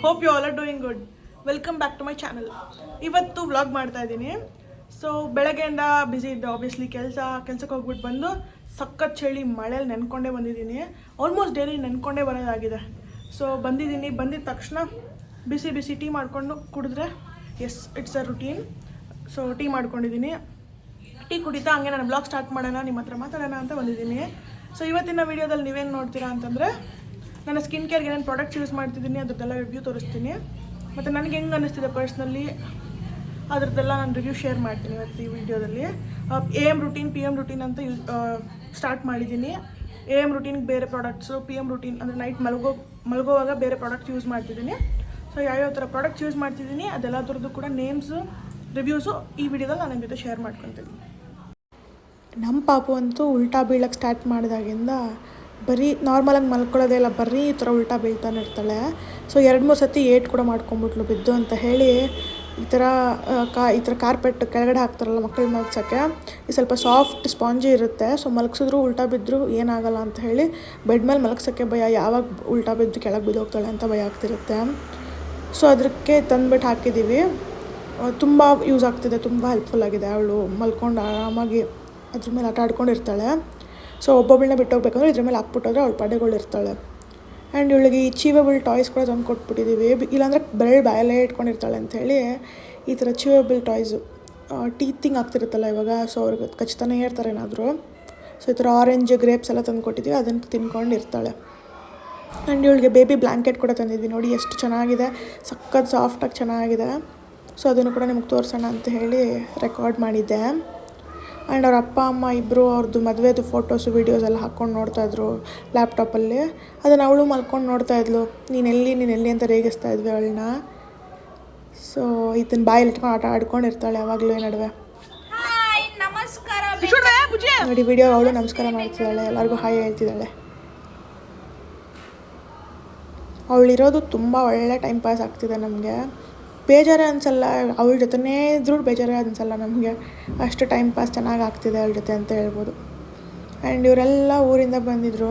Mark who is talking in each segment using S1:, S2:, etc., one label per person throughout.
S1: Hope you all are doing good. Welcome back to my channel. ಇವತ್ತು vlog ಮಾಡ್ತಾ ಇದ್ದೀನಿ. So ಬೆಳಗ್ಗೆಯಿಂದ busy ಇದ್ದೆ. ಆಬ್ವಿಯಸ್ಲಿ ಕೆಲ್ಸಕ್ಕೆ ಹೋಗ್ಬಿಟ್ಟು ಬಂದು ಸಖತ್ ಚಳಿ ಮಳೇಲಿ ನೆನ್ಕೊಂಡೇ ಬಂದಿದ್ದೀನಿ. ಆಲ್ಮೋಸ್ಟ್ ಡೈಲಿ ನೆನ್ಕೊಂಡೇ ಬರೋದಾಗಿದೆ. ಸೊ ಬಂದಿದ್ದೀನಿ. ಬಂದಿದ್ದ ತಕ್ಷಣ ಬಿಸಿ ಬಿಸಿ ಟೀ ಮಾಡಿಕೊಂಡು ಕುಡಿದ್ರೆ yes it's a routine. So tea ಮಾಡ್ಕೊಂಡಿದ್ದೀನಿ. ಟೀ ಕುಡಿತಾ ಹಂಗೆ ನಾನು ಬ್ಲಾಗ್ ಸ್ಟಾರ್ಟ್ ಮಾಡೋಣ, ನಿಮ್ಮ ಹತ್ರ ಮಾತಾಡೋಣ ಅಂತ ಬಂದಿದ್ದೀನಿ. ಸೊ ಇವತ್ತಿನ ವೀಡಿಯೋದಲ್ಲಿ ನೀವೇನು ನೋಡ್ತೀರಾ ಅಂತಂದರೆ, ನನ್ನ ಸ್ಕಿನ್ ಕೇರ್ಗೆ ಏನೇನು ಪ್ರಾಡಕ್ಟ್ಸ್ ಯೂಸ್ ಮಾಡ್ತಿದ್ದೀನಿ ಅದ್ರದ್ದೆಲ್ಲ ರಿವ್ಯೂ ತೋರಿಸ್ತೀನಿ. ಮತ್ತು ನನಗೆ ಹೆಂಗೆ ಅನ್ನಿಸ್ತಿದೆ ಪರ್ಸ್ನಲಿ ಅದ್ರದ್ದೆಲ್ಲ ನಾನು ರಿವ್ಯೂ ಶೇರ್ ಮಾಡ್ತೀನಿ ಇವತ್ತು ಈ ವಿಡಿಯೋದಲ್ಲಿ. AM ರೂಟೀನ್, PM ರೂಟೀನ್ ಅಂತ ಸ್ಟಾರ್ಟ್ ಮಾಡಿದ್ದೀನಿ. AM ರೂಟೀನ್ಗೆ ಬೇರೆ ಪ್ರಾಡಕ್ಟ್ಸು, PM ರೂಟೀನ್ ಅಂದರೆ ನೈಟ್ ಮಲಗೋವಾಗ ಬೇರೆ ಪ್ರಾಡಕ್ಟ್ಸ್ ಯೂಸ್ ಮಾಡ್ತಿದ್ದೀನಿ. ಸೊ ಯಾವ್ಯಾವ ಥರ ಪ್ರಾಡಕ್ಟ್ಸ್ ಯೂಸ್ ಮಾಡ್ತಿದ್ದೀನಿ ಅದೆಲ್ಲದ್ರದ್ದು ಕೂಡ ನೇಮ್ಸು, ರಿವ್ಯೂಸು ಈ ವಿಡಿಯೋದಲ್ಲಿ ನಾನು ನಿಮ್ಮ ಜೊತೆ ಶೇರ್ ಮಾಡ್ಕೊತೀನಿ. ನಮ್ಮ ಪಾಪು ಅಂತೂ ಉಲ್ಟಾ ಬೀಳಕ್ಕೆ ಸ್ಟಾರ್ಟ್ ಮಾಡಿದಾಗಿಂದ ಬರೀ ನಾರ್ಮಲಾಗಿ ಮಲ್ಕೊಳ್ಳೋದೇ ಇಲ್ಲ, ಬರೀ ಈ ಥರ ಉಲ್ಟಾ ಬೀಳ್ತಾನೆ ಇರ್ತಾಳೆ. ಸೊ 2-3 ಸತಿ ಏಟ್ ಕೂಡ ಮಾಡ್ಕೊಂಬಿಟ್ಲು ಬಿದ್ದು ಅಂತ ಹೇಳಿ ಈ ಥರ ಕಾರ್ಪೆಟ್ ಕೆಳಗಡೆ ಹಾಕ್ತಾರಲ್ಲ ಮಕ್ಕಳು ಮಲ್ಗ್ಸೋಕ್ಕೆ, ಇದು ಸ್ವಲ್ಪ ಸಾಫ್ಟ್ ಸ್ಪಾಂಜಿ ಇರುತ್ತೆ. ಸೊ ಮಲಗಿಸಿದ್ರು ಉಲ್ಟಾ ಬಿದ್ದರೂ ಏನಾಗಲ್ಲ ಅಂತ ಹೇಳಿ ಬೆಡ್ ಮೇಲೆ ಮಲಗ್ಸೋಕ್ಕೆ ಭಯ, ಯಾವಾಗ ಉಲ್ಟಾ ಬಿದ್ದು ಕೆಳಗೆ ಬಿದ್ದೋಗ್ತಾಳೆ ಅಂತ ಭಯ ಆಗ್ತಿರುತ್ತೆ. ಸೊ ಅದಕ್ಕೆ ತಂದುಬಿಟ್ಟು ಹಾಕಿದ್ದೀವಿ. ತುಂಬ ಯೂಸ್ ಆಗ್ತಿದೆ, ತುಂಬ ಹೆಲ್ಪ್ಫುಲ್ ಆಗಿದೆ. ಅವಳು ಮಲ್ಕೊಂಡು ಆರಾಮಾಗಿ ಅದ್ರ ಮೇಲೆ ಆಟ ಆಡ್ಕೊಂಡಿರ್ತಾಳೆ. ಸೊ ಒಬ್ಬೊಬ್ಬಳನ್ನ ಬಿಟ್ಟೋಗ್ಬೇಕಂದ್ರೆ ಇದ್ರ ಮೇಲೆ ಹಾಕ್ಬಿಟ್ಟೋದ್ರೆ ಅವಳು ಪಡೆಗಳಿರ್ತಾಳೆ. ಆ್ಯಂಡ್ ಇವಳಿಗೆ ಈ ಚೀವೇಬಲ್ ಟಾಯ್ಸ್ ಕೂಡ ತಂದು ಕೊಟ್ಬಿಟ್ಟಿದ್ದೀವಿ. ಇಲ್ಲಾಂದರೆ ಬೆರಳು ಬಾಯಲ್ಲೇ ಇಟ್ಕೊಂಡಿರ್ತಾಳೆ ಅಂಥೇಳಿ ಈ ಥರ ಚೀವೇಬಲ್ ಟಾಯ್ಸು ಟೀತಿಂಗ್ ಆಗ್ತಿರುತ್ತಲ್ಲ ಇವಾಗ, ಸೊ ಅವ್ರಿಗೆ ಕಚ್ತಾನೆ ಇರ್ತಾರೆ ಏನಾದರೂ. ಸೊ ಈ ಥರ ಆರೆಂಜ್ ಗ್ರೇಪ್ಸ್ ಎಲ್ಲ ತಂದು ಕೊಟ್ಟಿದ್ದೀವಿ, ಅದನ್ನು ತಿನ್ಕೊಂಡು ಇರ್ತಾಳೆ. ಆ್ಯಂಡ್ ಇವಳಿಗೆ ಬೇಬಿ ಬ್ಲ್ಯಾಂಕೆಟ್ ಕೂಡ ತಂದಿದ್ವಿ. ನೋಡಿ ಎಷ್ಟು ಚೆನ್ನಾಗಿದೆ, ಸಖತ್ ಸಾಫ್ಟಾಗಿ ಚೆನ್ನಾಗಿದೆ. ಸೊ ಅದನ್ನು ಕೂಡ ನಿಮ್ಗೆ ತೋರಿಸೋಣ ಅಂತ ಹೇಳಿ ರೆಕಾರ್ಡ್ ಮಾಡಿದ್ದೆ. ಆ್ಯಂಡ್ ಅವ್ರ ಅಪ್ಪ ಅಮ್ಮ ಇಬ್ಬರು ಅವ್ರದ್ದು ಮದುವೆದು ಫೋಟೋಸು ವೀಡಿಯೋಸ್ ಎಲ್ಲ ಹಾಕ್ಕೊಂಡು ನೋಡ್ತಾಯಿದ್ರು ಲ್ಯಾಪ್ಟಾಪಲ್ಲಿ. ಅದನ್ನು ಅವಳು ಮಲ್ಕೊಂಡು ನೋಡ್ತಾಯಿದ್ಲು. ನೀನೆಲ್ಲಿ ಅಂತ ರೇಗಿಸ್ತಾ ಇದ್ವಿ ಅವಳನ್ನ. ಸೊ ಇದನ್ನು ಬಾಯಲ್ಲಿ ಇಟ್ಕೊಂಡು ಆಟ ಆಡ್ಕೊಂಡಿರ್ತಾಳೆ ಯಾವಾಗಲೂ ಈ ನಡುವೆ. ನೋಡಿ ವಿಡಿಯೋ ಅವಳು ನಮಸ್ಕಾರ ಮಾಡ್ತಿದ್ದಾಳೆ, ಎಲ್ಲರಿಗೂ ಹಾಯ್ ಹೇಳ್ತಿದ್ದಾಳೆ. ಅವಳಿರೋದು ತುಂಬ ಒಳ್ಳೆ ಟೈಮ್ ಪಾಸ್ ಆಗ್ತಿದೆ ನಮಗೆ. ಬೇಜಾರೇ ಅನಿಸಲ್ಲ, ಅವಳ ಜೊತೆನೇ ಇದ್ರೂ ಬೇಜಾರೇ ಅನಿಸಲ್ಲ ನಮಗೆ. ಅಷ್ಟು ಟೈಮ್ ಪಾಸ್ ಚೆನ್ನಾಗಿ ಆಗ್ತಿದೆ ಅವಳ ಜೊತೆ ಅಂತ ಹೇಳ್ಬೋದು. ಆ್ಯಂಡ್ ಇವರೆಲ್ಲ ಊರಿಂದ ಬಂದಿದ್ದರು.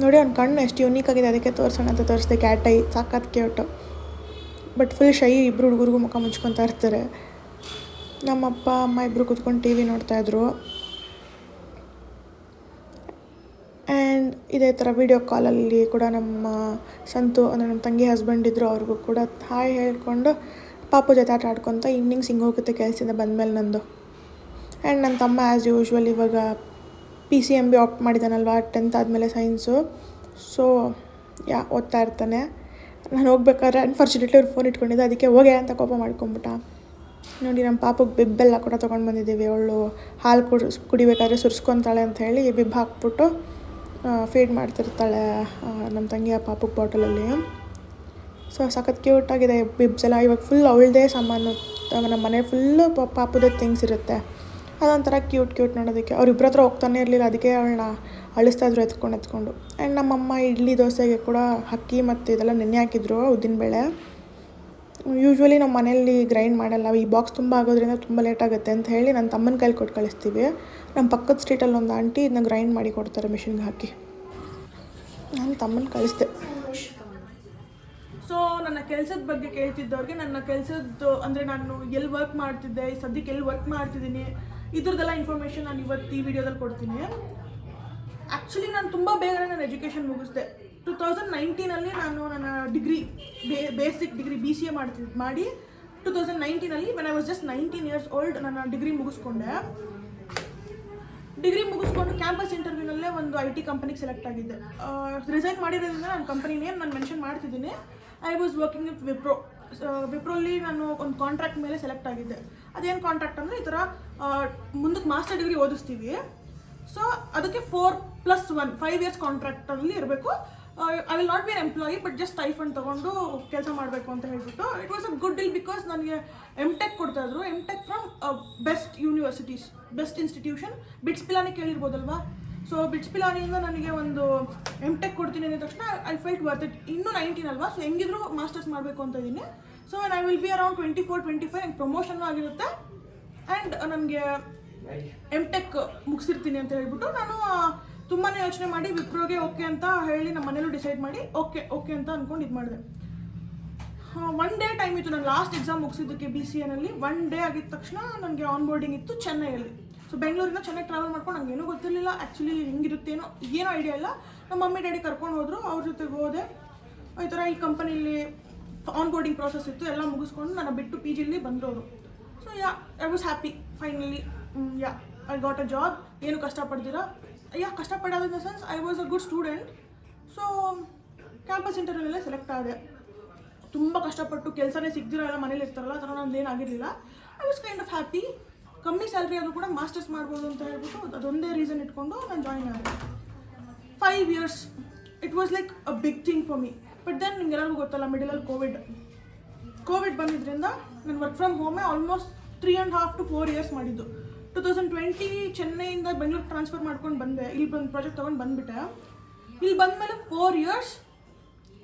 S1: ನೋಡಿ ಅವ್ನ ಕಣ್ಣು ಎಷ್ಟು ಯೂನಿಕ್ ಆಗಿದೆ, ಅದಕ್ಕೆ ತೋರಿಸೋಣ ಅಂತ ತೋರಿಸ್ದೆ. ಕ್ಯಾಟ್ ಐ ಸಾಕಾತ್ ಕ್ಯೂಟು, ಬಟ್ ಫುಲ್ ಶೈ. ಇಬ್ಬರು ಹುಡುಗರಿಗೂ ಮುಖ ಮುಚ್ಕೊತಾ ಇರ್ತಾರೆ. ನಮ್ಮ ಅಪ್ಪ ಅಮ್ಮ ಇಬ್ಬರು ಕೂತ್ಕೊಂಡು TV ನೋಡ್ತಾಯಿದ್ರು. ಆ್ಯಂಡ್ ಇದೇ ಥರ ವೀಡಿಯೋ ಕಾಲಲ್ಲಿ ಕೂಡ ನಮ್ಮ ಸಂತು ಅಂದರೆ ನಮ್ಮ ತಂಗಿ ಹಸ್ಬೆಂಡ್ ಇದ್ದರು, ಅವ್ರಿಗೂ ಕೂಡ ಹಾಯ್ ಹೇಳ್ಕೊಂಡು ಪಾಪು ಜೊತೆ ಆಟ ಆಡ್ಕೊತ ಈವ್ನಿಂಗ್ಸ್ ಹಿಂಗೆ ಹೋಗುತ್ತೆ ಕೆಲಸದಿಂದ ಬಂದಮೇಲೆ ನಂದು. ಆ್ಯಂಡ್ ನನ್ನ ತಮ್ಮ ಆ್ಯಸ್ ಯೂಶ್ವಲ್ ಇವಾಗ PCMB ಆಪ್ಟ್ ಮಾಡಿದ್ದಾನಲ್ವ 10th ಆದಮೇಲೆ ಸೈನ್ಸು. ಸೊ ಓದ್ತಾ ಇರ್ತಾನೆ. ನಾನು ಹೋಗ್ಬೇಕಾದ್ರೆ ಅನ್ಫಾರ್ಚುನೇಟ್ಲಿ ಅವ್ರು ಫೋನ್ ಇಟ್ಕೊಂಡಿದ್ದೆ, ಅದಕ್ಕೆ ಹೋಗೆ ಅಂತ ಕೋಪ ಮಾಡ್ಕೊಂಬಿಟ್ಟ. ನೋಡಿ ನಮ್ಮ ಪಾಪಗೆ ಬಿಬ್ಬೆಲ್ಲ ಕೂಡ ತೊಗೊಂಡು ಬಂದಿದ್ದೀವಿ. ಅವಳು ಹಾಲು ಕುಡಿಬೇಕಾದ್ರೆ ಸುರಿಸ್ಕೊತಾಳೆ ಅಂತ ಹೇಳಿ ಬಿಬ್ಬು ಹಾಕ್ಬಿಟ್ಟು ಫೀಡ್ ಮಾಡ್ತಿರ್ತಾಳೆ ನಮ್ಮ ತಂಗಿಯ ಪಾಪಕ್ಕೆ ಬಾಟಲಲ್ಲಿ. ಸೊ ಸಖತ್ ಕ್ಯೂಟಾಗಿದೆ ಬಿಬ್ಸ್ ಎಲ್ಲ. ಇವಾಗ ಫುಲ್ ಅವಳದೇ ಸಾಮಾನು, ನಮ್ಮ ಮನೆ ಫುಲ್ಲು ಪಾಪುದೇ ಥಿಂಗ್ಸ್ ಇರುತ್ತೆ. ಅದೊಂಥರ ಕ್ಯೂಟ್ ನೋಡೋದಕ್ಕೆ. ಅವ್ರಿಬ್ಬರ ಹತ್ರ ಹೋಗ್ತಾನೆ ಇರಲಿಲ್ಲ, ಅದಕ್ಕೆ ಅವಳನ್ನ ಅಳಿಸ್ತಾಯಿದ್ರು ಎತ್ಕೊಂಡು. ಆ್ಯಂಡ್ ನಮ್ಮಮ್ಮ ಇಡ್ಲಿ ದೋಸೆಗೆ ಕೂಡ ಅಕ್ಕಿ ಮತ್ತು ಇದೆಲ್ಲ ನೆನೆ ಹಾಕಿದ್ರು, ಉದ್ದಿನಬೇಳೆ. ಯೂಶ್ವಲಿ ನಮ್ಮ ಮನೆಯಲ್ಲಿ ಗ್ರೈಂಡ್ ಮಾಡಲ್ಲ, ಈ ಬಾಕ್ಸ್ ತುಂಬ ಆಗೋದ್ರಿಂದ ತುಂಬ ಲೇಟ್ ಆಗುತ್ತೆ ಅಂತ ಹೇಳಿ ನನ್ನ ತಮ್ಮನ ಕೈಲಿ ಕೊಟ್ಟು ಕಳಿಸ್ತೀವಿ. ನಮ್ಮ ಪಕ್ಕದ ಸ್ಟ್ರೀಟಲ್ಲಿ ಒಂದು ಆಂಟಿ ಇದನ್ನ ಗ್ರೈಂಡ್ ಮಾಡಿ ಕೊಡ್ತಾರೆ ಮಿಷಿನ್ಗೆ ಹಾಕಿ. ನಾನು ತಮ್ಮನ ಕಳಿಸ್ದೆ. ಸೊ ನನ್ನ ಕೆಲಸದ ಬಗ್ಗೆ ಕೇಳ್ತಿದ್ದವ್ರಿಗೆ, ನನ್ನ ಕೆಲಸದ್ದು ಅಂದರೆ ನಾನು ಎಲ್ಲಿ ವರ್ಕ್ ಮಾಡ್ತಿದ್ದೆ, ಸದ್ಯಕ್ಕೆ ಎಲ್ಲಿ ವರ್ಕ್ ಮಾಡ್ತಿದ್ದೀನಿ, ಇದ್ರದ್ದೆಲ್ಲ ಇನ್ಫಾರ್ಮೇಷನ್ ನಾನು ಇವತ್ತು ಈ ವಿಡಿಯೋದಲ್ಲಿ ಕೊಡ್ತೀನಿ. ಆ್ಯಕ್ಚುಲಿ ನಾನು ತುಂಬ ಬೇಗನೆ ನನ್ನ ಎಜುಕೇಷನ್ ಮುಗಿಸ್ದೆ. 2019 ನಾನು ನನ್ನ ಡಿಗ್ರಿ ಬೇಸಿಕ್ ಡಿಗ್ರಿ BCA ಮಾಡಿ 2019 when I was just 19 years old ನನ್ನ ಡಿಗ್ರಿ ಮುಗಿಸ್ಕೊಂಡೆ. ಡಿಗ್ರಿ ಮುಗಿಸ್ಕೊಂಡು ಕ್ಯಾಂಪಸ್ ಇಂಟರ್ವ್ಯೂನಲ್ಲೇ ಒಂದು IT ಕಂಪನಿಗೆ ಸೆಲೆಕ್ಟ್ ಆಗಿದ್ದೆ. ರಿಸೈನ್ ಮಾಡಿರೋದ್ರಿಂದ ನನ್ನ ಕಂಪನಿ ನೇಮ್ ನಾನು ಮೆನ್ಷನ್ ಮಾಡ್ತಿದ್ದೀನಿ. ಐ ವಾಸ್ ವರ್ಕಿಂಗ್ ವಿತ್ ವಿಪ್ರೋಲಿ ನಾನು ಒಂದು ಕಾಂಟ್ರಾಕ್ಟ್ ಮೇಲೆ ಸೆಲೆಕ್ಟ್ ಆಗಿದ್ದೆ. ಅದೇನು ಕಾಂಟ್ರಾಕ್ಟ್ ಅಂದರೆ ಈ ಥರ ಮುಂದಕ್ಕೆ ಮಾಸ್ಟರ್ ಡಿಗ್ರಿ ಓದಿಸ್ತೀವಿ. ಸೊ ಅದಕ್ಕೆ 4+1 5 years ಕಾಂಟ್ರಾಕ್ಟಲ್ಲಿ ಇರಬೇಕು. I will not be an employee, but just stipend ತೊಗೊಂಡು ಕೆಲಸ ಮಾಡಬೇಕು ಅಂತ ಹೇಳ್ಬಿಟ್ಟು. It was a good deal because ನನಗೆ MTech ಕೊಡ್ತಾಯಿದ್ರು. MTech from best universities, best institution. BITS Pilani ಕೇಳಿರ್ಬೋದಲ್ವಾ. ಸೊ ಬಿಟ್ಸ್ ಪಿಲಾನಿಯಿಂದ ನನಗೆ ಒಂದು MTech ಕೊಡ್ತೀನಿ ಅಂದ ತಕ್ಷಣ ಐ ಫೆಲ್ಟ್ ವರ್ತ್ ಇಟ್. ಇನ್ನೂ 19 ಅಲ್ವಾ, ಸೊ ಹೆಂಗಿದ್ರು ಮಾಸ್ಟರ್ಸ್ ಮಾಡಬೇಕು ಅಂತ ಇದ್ದೀನಿ. So I will be around 24-25 ನಂಗೆ ಪ್ರಮೋಷನ್ನು ಆಗಿರುತ್ತೆ. ಆ್ಯಂಡ್ ನನಗೆ MTech ಮುಗಿಸಿರ್ತೀನಿ ಅಂತ ಹೇಳ್ಬಿಟ್ಟು ನಾನು ತುಂಬಾ ಯೋಚನೆ ಮಾಡಿ ವಿಪ್ರೋಗೆ ಓಕೆ ಅಂತ ಹೇಳಿ ನಮ್ಮ ಮನೇಲೂ ಡಿಸೈಡ್ ಮಾಡಿ ಓಕೆ ಅಂತ ಅಂದ್ಕೊಂಡು ಇದು ಮಾಡಿದೆ. 1 ಡೇ ಟೈಮ್ ಇತ್ತು ನಾನು ಲಾಸ್ಟ್ ಎಕ್ಸಾಮ್ ಮುಗಿಸಿದ್ದಕ್ಕೆ BCAನಲ್ಲಿ. 1 ಡೇ ಆಗಿದ ತಕ್ಷಣ ನನಗೆ ಆನ್ ಬೋರ್ಡಿಂಗ್ ಇತ್ತು ಚೆನ್ನೈಯಲ್ಲಿ. ಸೊ ಬೆಂಗಳೂರಿಂದ ಚೆನ್ನೈ ಟ್ರಾವೆಲ್ ಮಾಡ್ಕೊಂಡು ನನಗೇನೂ ಗೊತ್ತಿರಲಿಲ್ಲ ಆ್ಯಕ್ಚುಲಿ ಹೆಂಗಿರುತ್ತೇನೋ ಏನೋ ಐಡಿಯಾ ಇಲ್ಲ. ನಮ್ಮ ಮಮ್ಮಿ ಡ್ಯಾಡಿ ಕರ್ಕೊಂಡು ಹೋದರು, ಅವ್ರ ಜೊತೆಗೆ ಹೋದೆ. ಈ ಥರ ಈ ಕಂಪನಿಲಿ ಆನ್ ಬೋರ್ಡಿಂಗ್ ಪ್ರಾಸೆಸ್ ಇತ್ತು, ಎಲ್ಲ ಮುಗಿಸ್ಕೊಂಡು ನನ್ನ ಬಿಟ್ಟು PGಲಿ ಬಂದವರು. So I was happy finally. I got a job. ಏನು ಕಷ್ಟಪಡ್ತೀರಾ? ಕಷ್ಟಪಡೋದು in the sense I was a good student. So campus ಇಂಟರ್ವ್ಯೂನಲ್ಲೇ ಸೆಲೆಕ್ಟ್ ಆದೆ. ತುಂಬ ಕಷ್ಟಪಟ್ಟು ಕೆಲಸನೇ ಸಿಗ್ದಿರೋ ಎಲ್ಲ ಮನೇಲಿ ಇರ್ತಾರಲ್ಲ, ಆ ಥರ ನಂದು ಏನಾಗಿರಲಿಲ್ಲ. I was kind of happy. ಕಮ್ಮಿ ಸ್ಯಾಲ್ರಿ ಆದರೂ ಕೂಡ ಮಾಸ್ಟರ್ಸ್ ಮಾಡ್ಬೋದು ಅಂತ ಹೇಳ್ಬಿಟ್ಟು ಅದೊಂದೇ ರೀಸನ್ ಇಟ್ಕೊಂಡು ನಾನು ಜಾಯಿನ್ ಆದೆ. 5 years it was like a big thing for me. But then ನಿಮಗೆಲ್ಲರಿಗೂ ಗೊತ್ತಲ್ಲ, ಮಿಡಲಲ್ಲಿ ಕೋವಿಡ್ ಬಂದಿದ್ದರಿಂದ ನಾನು ವರ್ಕ್ ಫ್ರಮ್ ಹೋಮೇ ಆಲ್ಮೋಸ್ಟ್ 3.5 to 4 years ಮಾಡಿದ್ದು. 2020 ಚೆನ್ನೈಯಿಂದ ಬೆಂಗಳೂರು ಟ್ರಾನ್ಸ್ಫರ್ ಮಾಡ್ಕೊಂಡು ಬಂದೆ. ಇಲ್ಲಿ ಬಂದು ಪ್ರಾಜೆಕ್ಟ್ ತೊಗೊಂಡು ಬಂದುಬಿಟ್ಟೆ. ಇಲ್ಲಿ ಬಂದಮೇಲೆ 4 years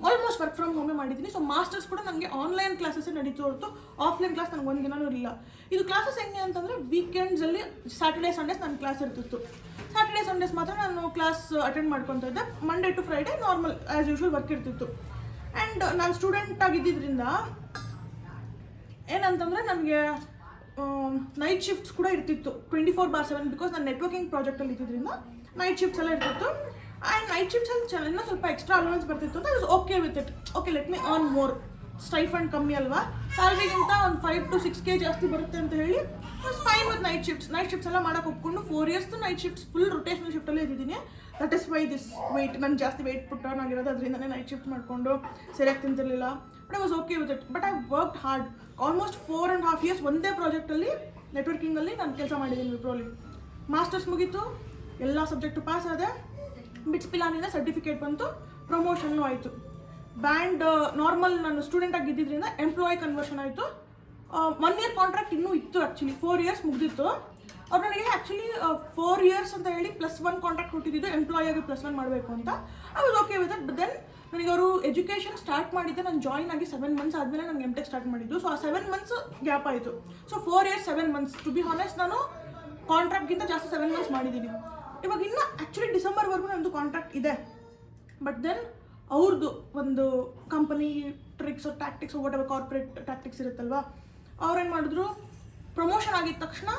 S1: ಆಲ್ಮೋಸ್ಟ್ ವರ್ಕ್ ಫ್ರಮ್ ಹೋಮೇ ಮಾಡಿದ್ದೀನಿ. ಸೊ ಮಾಸ್ಟರ್ಸ್ ಕೂಡ ನನಗೆ ಆನ್ಲೈನ್ ಕ್ಲಾಸಸ್ಸೇ ನಡೀತು ಹೊರತು ಆಫ್ಲೈನ್ ಕ್ಲಾಸ್ ನನಗೆ ಒಂದು ದಿನವೂ ಇರಲಿಲ್ಲ. ಇದು ಕ್ಲಾಸಸ್ ಹೆಂಗೆ ಅಂತಂದರೆ ವೀಕೆಂಡ್ಸಲ್ಲಿ ಸ್ಯಾಟರ್ಡೇ ಸಂಡೇಸ್ ನನ್ನ ಕ್ಲಾಸ್ ಇರ್ತಿತ್ತು. ಸ್ಯಾಟರ್ಡೇ ಸಂಡೇಸ್ ಮಾತ್ರ ನಾನು ಕ್ಲಾಸ್ ಅಟೆಂಡ್ ಮಾಡ್ಕೊತಾ ಇದ್ದೆ. Monday to Friday normal as usual work ಇರ್ತಿತ್ತು. ಆ್ಯಂಡ್ ನಾನು ಸ್ಟೂಡೆಂಟ್ ಆಗಿದ್ದರಿಂದ ಏನಂತಂದರೆ ನನಗೆ ನೈಟ್ ಶಿಫ್ಟ್ಸ್ ಕೂಡ ಇರ್ತಿತ್ತು 24/7. ಬಿಕಾಸ್ ನಾನು ನೆಟ್ವರ್ಕಿಂಗ್ ಪ್ರಾಜೆಕ್ಟಲ್ಲಿ ಇದ್ದಿದ್ದರಿಂದ ನೈಟ್ ಶಿಫ್ಟ್ಸ್ ಎಲ್ಲ ಇರ್ತಿತ್ತು. ಆ್ಯಂಡ್ ನೈಟ್ ಶಿಫ್ಟ್ಸಲ್ಲಿ ಇನ್ನೂ ಸ್ವಲ್ಪ ಎಕ್ಸ್ಟ್ರಾ ಅಲವೆನ್ಸ್ ಬರ್ತಿತ್ತು ಅಂತ I was okay with it. Okay, let me earn more. Stipend ಕಮ್ಮಿ ಅಲ್ವಾ, ಸ್ಯಾಲ್ರಿಗಿಂತ ಒಂದು 5 to 6K ಜಾಸ್ತಿ ಬರುತ್ತೆ ಅಂತ ಹೇಳಿ was fine with night shifts ಎಲ್ಲ ಮಾಡೋಕೆ ಒಪ್ಕೊಂಡು 4 years night shifts full rotational ಶಿಫ್ಟಲ್ಲೇ ಇದ್ದಿದ್ದೀನಿ. That is why this weight. ನಾನು ಜಾಸ್ತಿ ವೆಯ್ಟ್ ಪುಟ್ ಆಗಿರೋದು ಅದರಿಂದನೇ ನೈಟ್ ಶಿಫ್ಟ್ ಮಾಡಿಕೊಂಡು ಸರಿಯಾಗಿ ತಿಂತಿರಲಿಲ್ಲ. But I was okay with it. But I worked hard. Almost 4.5 years ಒಂದೇ ಪ್ರಾಜೆಕ್ಟಲ್ಲಿ ನೆಟ್ವರ್ಕಿಂಗಲ್ಲಿ ನಾನು ಕೆಲಸ ಮಾಡಿದ್ದೀನಿ ವಿಪ್ರೋಲಿ. ಮಾಸ್ಟರ್ಸ್ ಮುಗೀತು, ಎಲ್ಲ ಸಬ್ಜೆಕ್ಟು ಪಾಸ್ ಆದೆ. ಬಿಟ್ಸ್ ಪಿಲಾನಿಂದ ಸರ್ಟಿಫಿಕೇಟ್ ಬಂತು, ಪ್ರಮೋಷನ್ನು ಆಯಿತು. ಬ್ಯಾಂಡ್ ನಾರ್ಮಲ್ ನಾನು ಸ್ಟೂಡೆಂಟ್ ಆಗಿದ್ದರಿಂದ ಎಂಪ್ಲಾಯ್ ಕನ್ವರ್ಷನ್ ಆಯಿತು. 1 year ಕಾಂಟ್ರಾಕ್ಟ್ ಇನ್ನೂ ಇತ್ತು. Actually 4 years ಮುಗಿದಿತ್ತು. ಅವ್ರು ನನಗೆ ಆ್ಯಕ್ಚುಲಿ 4 years ಅಂತ ಹೇಳಿ +1 ಕಾಂಟ್ರಾಕ್ಟ್ ಕೊಟ್ಟಿದ್ದು ಎಂಪ್ಲಾಯ್ ಆಗಿ +1 ಮಾಡಬೇಕು ಅಂತ. I was okay with it. But then ನನಗೆ ಅವರು ಎಜುಕೇಷನ್ ಸ್ಟಾರ್ಟ್ ಮಾಡಿದ್ದೆ, ನಾನು ಜಾಯಿನ್ ಆಗಿ 7 months ಆದಮೇಲೆ ನನಗೆ MTech ಸ್ಟಾರ್ಟ್ ಮಾಡಿದ್ದು. ಸೊ ಆ 7 months ಗ್ಯಾಪ್ ಆಯಿತು. So 4 years 7 months. To be honest ನಾನು ಕಾಂಟ್ರಾಕ್ಟ್ಗಿಂತ ಜಾಸ್ತಿ 7 months ಮಾಡಿದ್ದೀನಿ. ಇವಾಗ ಇನ್ನು ಆ್ಯಕ್ಚುಲಿ ಡಿಸೆಂಬರ್ವರೆಗೂ ನನ್ನದು ಕಾಂಟ್ರಾಕ್ಟ್ ಇದೆ. ಬಟ್ ದೆನ್ ಅವ್ರದ್ದು ಒಂದು company tricks tactics whatever corporate tactics ಇರುತ್ತಲ್ವ, ಅವ್ರೇನು ಮಾಡಿದ್ರು, ಪ್ರಮೋಷನ್ ಆಗಿದ ತಕ್ಷಣ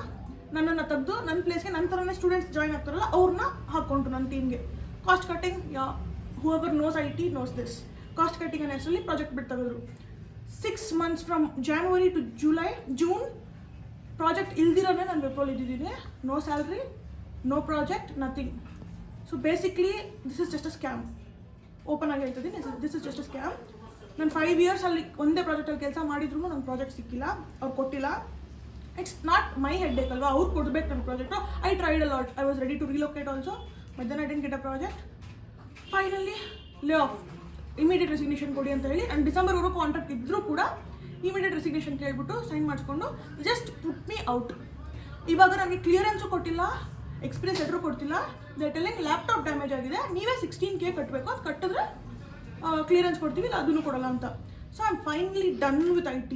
S1: ನನ್ನನ್ನು ತೆಗೆದು ನನ್ನ ಪ್ಲೇಸ್ಗೆ ನನ್ನ ಥರನೇ ಸ್ಟೂಡೆಂಟ್ಸ್ ಜಾಯ್ನ್ ಆಗ್ತಾರಲ್ಲ ಅವ್ರನ್ನ ಹಾಕ್ಕೊಂಡ್ರು ನನ್ನ ಟೀಮ್ಗೆ. Cost cutting, whoever knows IT knows this. Cost cutting ಅನ್ನೋ ಹೆಸರಲ್ಲಿ ಪ್ರಾಜೆಕ್ಟ್ ಬಿಟ್ಟು ತೆಗೆದ್ರು. 6 months from January to June project ಇಲ್ದಿರೋನೇ ನಾನು ವಿಪ್ರೋಲ್ ಇದ್ದಿದ್ದೀನಿ. No salary, no project, nothing. So basically this is just a scam. Open ಆಗಿ ಹೇಳ್ತಿದ್ದೀನಿ, this is just a scam. ನಾನು 5 years ಅಲ್ಲಿ ಒಂದೇ ಪ್ರಾಜೆಕ್ಟಲ್ಲಿ ಕೆಲಸ ಮಾಡಿದ್ರು ನಂಗೆ ಪ್ರಾಜೆಕ್ಟ್ ಸಿಕ್ಕಿಲ್ಲ, ಅವ್ರು ಕೊಟ್ಟಿಲ್ಲ. It's not my headache ಅಲ್ವಾ, ಅವ್ರು ಕೊಡ್ಬೇಕು ನನ್ನ project. I tried a lot. I was ready to relocate also, but then I didn't get a project. Finally lay off, immediate resignation ಕೊಡಿ ಅಂತ ಹೇಳಿ. ಆ್ಯಂಡ್ ಡಿಸೆಂಬರ್ವರೆಗೂ ಕಾಂಟ್ರಾಕ್ಟ್ ಇದ್ದರೂ ಕೂಡ ಇಮಿಡಿಯೇಟ್ ರೆಸಿಗ್ನೇಷನ್ ಕೇಳ್ಬಿಟ್ಟು ಸೈನ್ ಮಾಡಿಸ್ಕೊಂಡು ಜಸ್ಟ್ ಪುಟ್ ಮೀ ಔಟ್. ಇವಾಗ ನನಗೆ ಕ್ಲಿಯರೆನ್ಸು ಕೊಟ್ಟಿಲ್ಲ, ಎಕ್ಸ್ಪೀರಿಯನ್ಸ್ ಲೆಟ್ರು ಕೊಡ್ತಿಲ್ಲ. ದೇ ಟೆಲ್ಲಿಂಗ್ ಲ್ಯಾಪ್ಟಾಪ್ ಡ್ಯಾಮೇಜ್ ಆಗಿದೆ, ನೀವೇ 16K ಕಟ್ಟಬೇಕು, ಅದು ಕಟ್ಟಿದ್ರೆ ಕ್ಲಿಯರೆನ್ಸ್ ಕೊಡ್ತೀವಿ, ಇಲ್ಲ ಅದನ್ನು ಕೊಡೋಲ್ಲ ಅಂತ. So I am finally done with IT.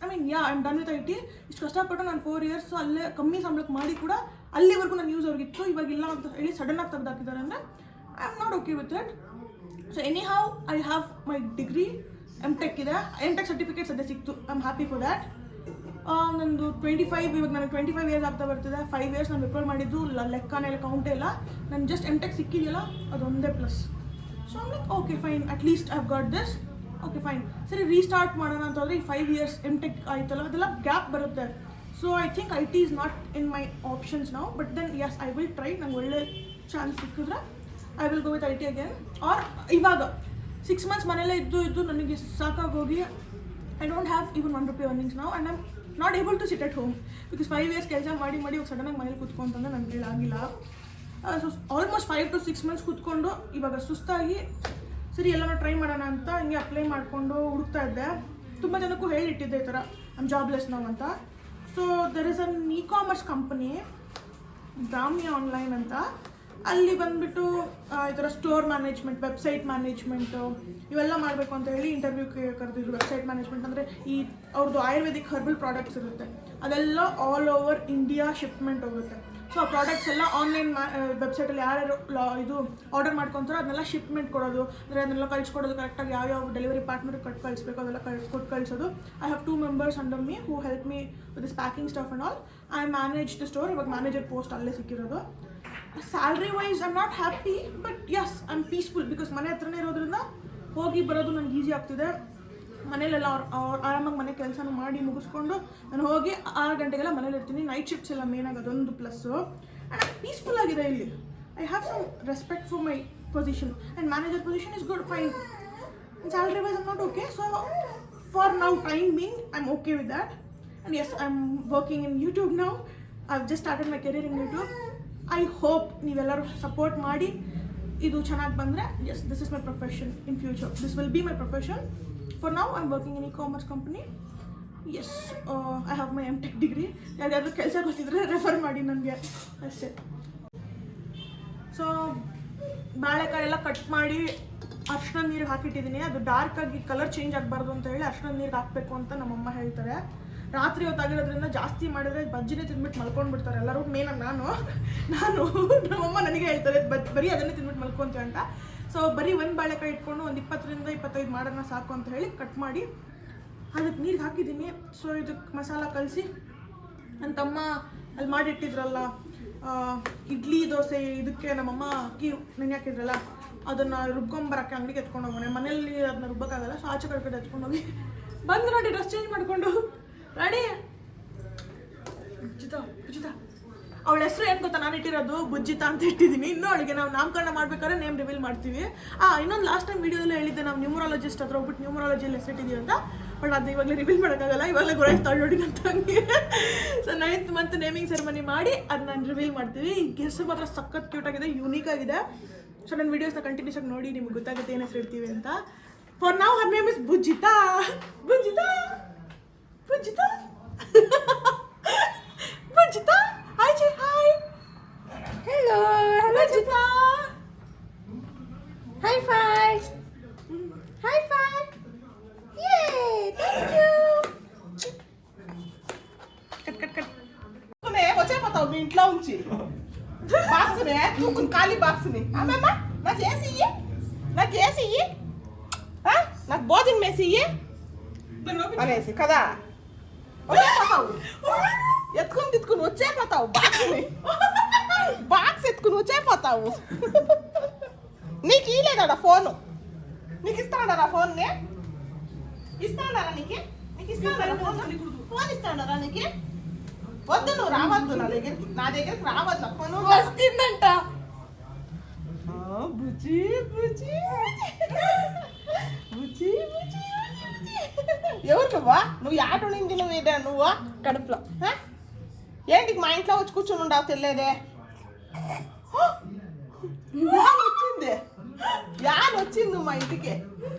S1: I am done with IT. ಇಷ್ಟು ಕಷ್ಟಪಟ್ಟು ನಾನು 4 years ಅಲ್ಲೇ ಕಮ್ಮಿ ಸಂಬಳಕ್ಕೆ ಮಾಡಿ ಕೂಡ ಅಲ್ಲಿವರೆಗೂ ನನ್ನ ಯೂಸ್ ಅವ್ರಿಗಿತ್ತು, ಇವಾಗಿಲ್ಲ ಅಂತ ಹೇಳಿ ಸಡನ್ನಾಗಿ ತೆಗೆದಾಕಿದ್ದಾರೆ ಅಂದರೆ I am not okay with it. So any how I have my degree, MTech ಇದೆ, MTech ಸರ್ಟಿಫಿಕೇಟ್ ಸದ್ಯ ಸಿಕ್ತು. I am happy for that. ನಂದು 25, ಇವಾಗ ನನಗೆ 25 years ಆಗ್ತಾ ಬರ್ತಿದೆ. 5 years ನಾನು ವಿಪ್ರೋಲ್ ಮಾಡಿದ್ದು ಲೆಕ್ಕನೇ ಇಲ್ಲ, ಕೌಂಟೇ ಇಲ್ಲ. ನಾನು ಜಸ್ಟ್ MTech ಸಿಕ್ಕಿದೆಯಲ್ಲ ಅದೊಂದೇ plus. So I'm like okay fine, at least I have got this. Okay fine, ಸರಿ ರೀಸ್ಟಾರ್ಟ್ ಮಾಡೋಣ ಅಂತಂದರೆ ಈ 5 years MTech ಆಯ್ತಲ್ಲ, ಅದೆಲ್ಲ ಗ್ಯಾಪ್ ಬರುತ್ತೆ. So I think IT is not in my options ನಾವು. But then yes, I will try. ನಂಗೆ ಒಳ್ಳೆ ಚಾನ್ಸ್ ಸಿಕ್ಕಿದ್ರೆ I will go with IT again. Or ಇವಾಗ 6 months ಮನೇಲೇ ಇದ್ದು ನನಗೆ ಸಾಕಾಗೋಗಿ I don't have even 1 rupee earnings now and I'm not able to sit at home because 5 years ಕೆಲಸ ಮಾಡಿ ಇವಾಗ ಸಡನ್ನಾಗಿ ಮನೇಲಿ ಕೂತ್ಕೊಂತಂದ್ರೆ ನನಗೆ ಆಗಿಲ್ಲ. ಸೊ ಆಲ್ಮೋಸ್ಟ್ 5 to 6 months ಕೂತ್ಕೊಂಡು ಇವಾಗ ಸುಸ್ತಾಗಿ ಸರಿ ಎಲ್ಲನೂ ಟ್ರೈ ಮಾಡೋಣ ಅಂತ ಹಿಂಗೆ ಅಪ್ಲೈ ಮಾಡಿಕೊಂಡು ಹುಡುಕ್ತಾ ಇದ್ದೆ. ತುಂಬ ಜನಕ್ಕೂ ಹೇಳಿಟ್ಟಿದ್ದೆ ಈ ಥರ ಐಮ್ ಜಾಬ್ಲೆಸ್ ನಾವು ಅಂತ. So there is an e-commerce company Brahmi online ಅಂತ, ಅಲ್ಲಿ ಬಂದುಬಿಟ್ಟು ಈ ಥರ ಸ್ಟೋರ್ ಮ್ಯಾನೇಜ್ಮೆಂಟ್, ವೆಬ್ಸೈಟ್ ಮ್ಯಾನೇಜ್ಮೆಂಟು ಇವೆಲ್ಲ ಮಾಡಬೇಕು ಅಂತ ಹೇಳಿ ಇಂಟರ್ವ್ಯೂಗೆ ಕರೆದಿದ್ರು. ವೆಬ್ಸೈಟ್ ಮ್ಯಾನೇಜ್ಮೆಂಟ್ ಅಂದರೆ ಈ ಅವ್ರದ್ದು ಆಯುರ್ವೇದಿಕ್ ಹರ್ಬಲ್ ಪ್ರಾಡಕ್ಟ್ಸ್ ಇರುತ್ತೆ, ಅದೆಲ್ಲ ಆಲ್ ಓವರ್ ಇಂಡಿಯಾ ಶಿಪ್ಮೆಂಟ್ ಹೋಗುತ್ತೆ. ಸೊ ಆ ಪ್ರಾಡಕ್ಟ್ಸ್ ಎಲ್ಲ ಆನ್ಲೈನ್ ವೆಬ್ಸೈಟಲ್ಲಿ ಯಾರ್ಯಾರು ಇದು ಆರ್ಡರ್ ಮಾಡ್ಕೊತಾರೋ ಅದನ್ನೆಲ್ಲ ಶಿಪ್ಮೆಂಟ್ ಕೊಡೋದು, ಅಂದರೆ ಅದನ್ನೆಲ್ಲ ಕಳಿಸ್ಕೊಡೋದು ಕರೆಕ್ಟಾಗಿ ಯಾವ್ಯಾವ ಡೆಲಿವರಿ ಪಾರ್ಟ್ನರ್ಗೆ ಕಳಿಸ್ಬೇಕು ಅದೆಲ್ಲ ಕೊಟ್ಟು ಕಳಿಸೋದು. I have 2 members under me who help me with this packing stuff and all. I manage the store. ಇವಾಗ ಮ್ಯಾನೇಜರ್ ಪೋಸ್ಟ್ ಅಲ್ಲೇ ಸಿಕ್ಕಿರೋದು. Salary wise I am not happy, but yes I am peaceful because ಮನೆ ಹತ್ರನೇ ಇರೋದ್ರಿಂದ ಹೋಗಿ ಬರೋದು ನನಗೆ easy ಆಗ್ತಿದೆ. ಮನೇಲೆಲ್ಲ ಅವ್ರು ಆರಾಮಾಗಿ ಮನೆ ಕೆಲಸನೂ ಮಾಡಿ ಮುಗಿಸ್ಕೊಂಡು ನಾನು ಹೋಗಿ 6 ಗಂಟೆಗೆಲ್ಲ ಮನೇಲಿ ಇರ್ತೀನಿ. ನೈಟ್ ಶಿಫ್ಟ್ಸ್ ಎಲ್ಲ ಮೇನಾಗಿ ಅದೊಂದು ಪ್ಲಸ್ಸು. ಆ್ಯಂಡ್ ಪೀಸ್ಫುಲ್ ಆಗಿದೆ ಇಲ್ಲಿ. I have some respect for my position and manager position is good, fine. Salary wise I'm not okay. So for now time being I am okay with that. And yes I am working in YouTube now. I have just started my career in YouTube. I hope ನೀವೆಲ್ಲರೂ support ಮಾಡಿ ಇದು ಚೆನ್ನಾಗಿ ಬಂದರೆ yes this is my profession in future. This will be my profession. For now I'm working in e-commerce company. Yes, I have my M.Tech degree. ಯಾರಾದರೂ ಕೆಲಸ ಗೊತ್ತಿದ್ರೆ refer ಮಾಡಿ ನನಗೆ ಅಷ್ಟೇ. ಸೊ ಬಾಳೆಕಾಯಿ ಎಲ್ಲ ಕಟ್ ಮಾಡಿ ಅರ್ಶಿನ ನೀರಿಗೆ ಹಾಕಿಟ್ಟಿದ್ದೀನಿ. ಅದು ಡಾರ್ಕಾಗಿ ಕಲರ್ ಚೇಂಜ್ ಆಗಬಾರ್ದು ಅಂತ ಹೇಳಿ ಅರ್ಶಿನ ನೀರಿಗೆ ಹಾಕಬೇಕು ಅಂತ ನಮ್ಮಮ್ಮ ಹೇಳ್ತಾರೆ. ರಾತ್ರಿ ಹೊತ್ತಾಗಿರೋದ್ರಿಂದ ಜಾಸ್ತಿ ಮಾಡಿದ್ರೆ ಬಜ್ಜಿನೇ ತಿಂದ್ಬಿಟ್ಟು ಮಲ್ಕೊಂಡ್ಬಿಡ್ತಾರೆ ಎಲ್ಲರೂ. ನಾನು ನಮ್ಮಮ್ಮ ನನಗೆ ಹೇಳ್ತಾರೆ ಬರೀ ಅದನ್ನೇ ತಿಂದ್ಬಿಟ್ಟು ಮಲ್ಕೊಂತೀವಿ ಅಂತ. ಸೊ ಬರೀ ಒಂದು ಬಾಳೆಕಾಯಿ ಇಟ್ಕೊಂಡು ಒಂದು 20ರಿಂದ 25 ಮಾಡೋಣ ಸಾಕು ಅಂತ ಹೇಳಿ ಕಟ್ ಮಾಡಿ ಅದಕ್ಕೆ ನೀರಿಗೆ ಹಾಕಿದ್ದೀನಿ. ಸೊ ಇದಕ್ಕೆ ಮಸಾಲ ಕಲಸಿ ನನ್ನ ತಮ್ಮ ಅಲ್ಲಿ ಮಾಡಿಟ್ಟಿದ್ರಲ್ಲ ಇಡ್ಲಿ ದೋಸೆ ಇದಕ್ಕೆ ನಮ್ಮಮ್ಮ ಅಕ್ಕಿ ನೆನೆ ಹಾಕಿದ್ರಲ್ಲ ಅದನ್ನು ರುಬ್ಕೊಂಬರಕ್ಕೆ ಅಂಗಡಿಗೆ ಎತ್ಕೊಂಡು ಹೋಗೋಣ. ಮನೇಲಿ ಅದನ್ನ ರುಬ್ಬೋಕ್ಕಾಗಲ್ಲ. ಸೊ ಆಚೆ ಕಡೆ ಎತ್ಕೊಂಡು ಹೋಗಿ ಬಂದು ನೋಡಿ ಡ್ರೆಸ್ ಚೇಂಜ್ ಮಾಡಿಕೊಂಡು ರೆಡಿ. ಬುಜ್ಜಿತಾ ಅವಳ ಹೆಸರು ಏನು ಗೊತ್ತಾ, ನಾನು ಇಟ್ಟಿರೋದು ಬುಜ್ಜಿತಾ ಅಂತ ಇಟ್ಟಿದ್ದೀನಿ. ಇನ್ನೂ ಅವಳಿಗೆ ನಾವು ನಾಮಕರಣ ಮಾಡ್ಬೇಕಾದ್ರೆ ನೇಮ್ ರಿವೀಲ್ ಮಾಡ್ತೀವಿ. ಇನ್ನೊಂದು ಲಾಸ್ಟ್ ಟೈಮ್ ವೀಡಿಯೋದಲ್ಲೇ ಹೇಳಿದ್ದೆ ನಾವು ನ್ಯೂಮರಾಲಜಿಸ್ಟ್ ಹತ್ರ ಹೋಗ್ಬಿಟ್ಟು ನ್ಯೂಮರಾಲಜಿಯಲ್ಲಿ ಹೆಸರಿಟ್ಟಿದ್ದೀವಿ ಅಂತ. ಬಟ್ ಅದು ಇವಾಗಲೇ ರಿವೀಲ್ ಮಾಡೋಕ್ಕಾಗಲ್ಲ, ಇವಾಗಲೇ ಗೊತ್ತಾಯ್ತು ನೋಡಿ ನನ್ನ ತಂಗಿ. So 9th month naming ceremony ಮಾಡಿ ಅದು ನಾನು ರಿವೀಲ್ ಮಾಡ್ತೀವಿ. ಈ ಹೆಸರು ಮಾತ್ರ ಸಖತ್ ಕ್ಯೂಟ್ ಆಗಿದೆ, ಯೂನಿಕ್ ಆಗಿದೆ. ಸೊ ನನ್ನ ವೀಡಿಯೋಸ್ನ ಕಂಟಿನ್ಯೂಸ್ ಆಗಿ ನೋಡಿ ನಿಮ್ಗೆ ಗೊತ್ತಾಗುತ್ತೆ ಏನು ಹೆಸರು ಇಡ್ತೀವಿ ಅಂತ. For now her name is Bujjita. Bujjita Bujjita Bujjita. Hi ಜಿ hi.
S2: Hello,
S1: Bujjita.
S2: high five. High five. Yay, thank you.
S1: కట్ నే వచ్చే పోతావు మీ ఇంట్లో ఉంచి బాక్స్నే తూకుని ఖాళీ బాక్స్ని అమ్మమ్మ నాకు చేసి ఇయ్యి, నాకు చేసి ఇయ్యి, నాకు భోజనం వేసి ఇయ్యి అనేసి కదా వచ్చే పోతావు. ఎత్తుకుని వచ్చే పోతావు బాక్స్ ఎత్తుకుని వచ్చే పోతావు. నీకు ఇయ్యలేదా ఫోను? నీకు ఇస్తాడా ఫోన్ని? ఇస్తాడా నీకు ఇస్తాడా ఫోన్ ఇస్తాడా నీకు? వద్దు, నువ్వు రావద్దు నా దగ్గరికి రావద్దు. ఫోన్
S2: వస్తుందంట.
S1: బుజ్జి బుజ్జి బుజ్జి బుజ్జి. ఎవరు నువ్వు యాట నింది నువ్వు
S2: కడుపులో
S1: ఏంటి మా ఇంట్లో వచ్చి కూర్చొని ఉండవు తెలియదే. యాన్ వచ్చింది మా ఇంటికి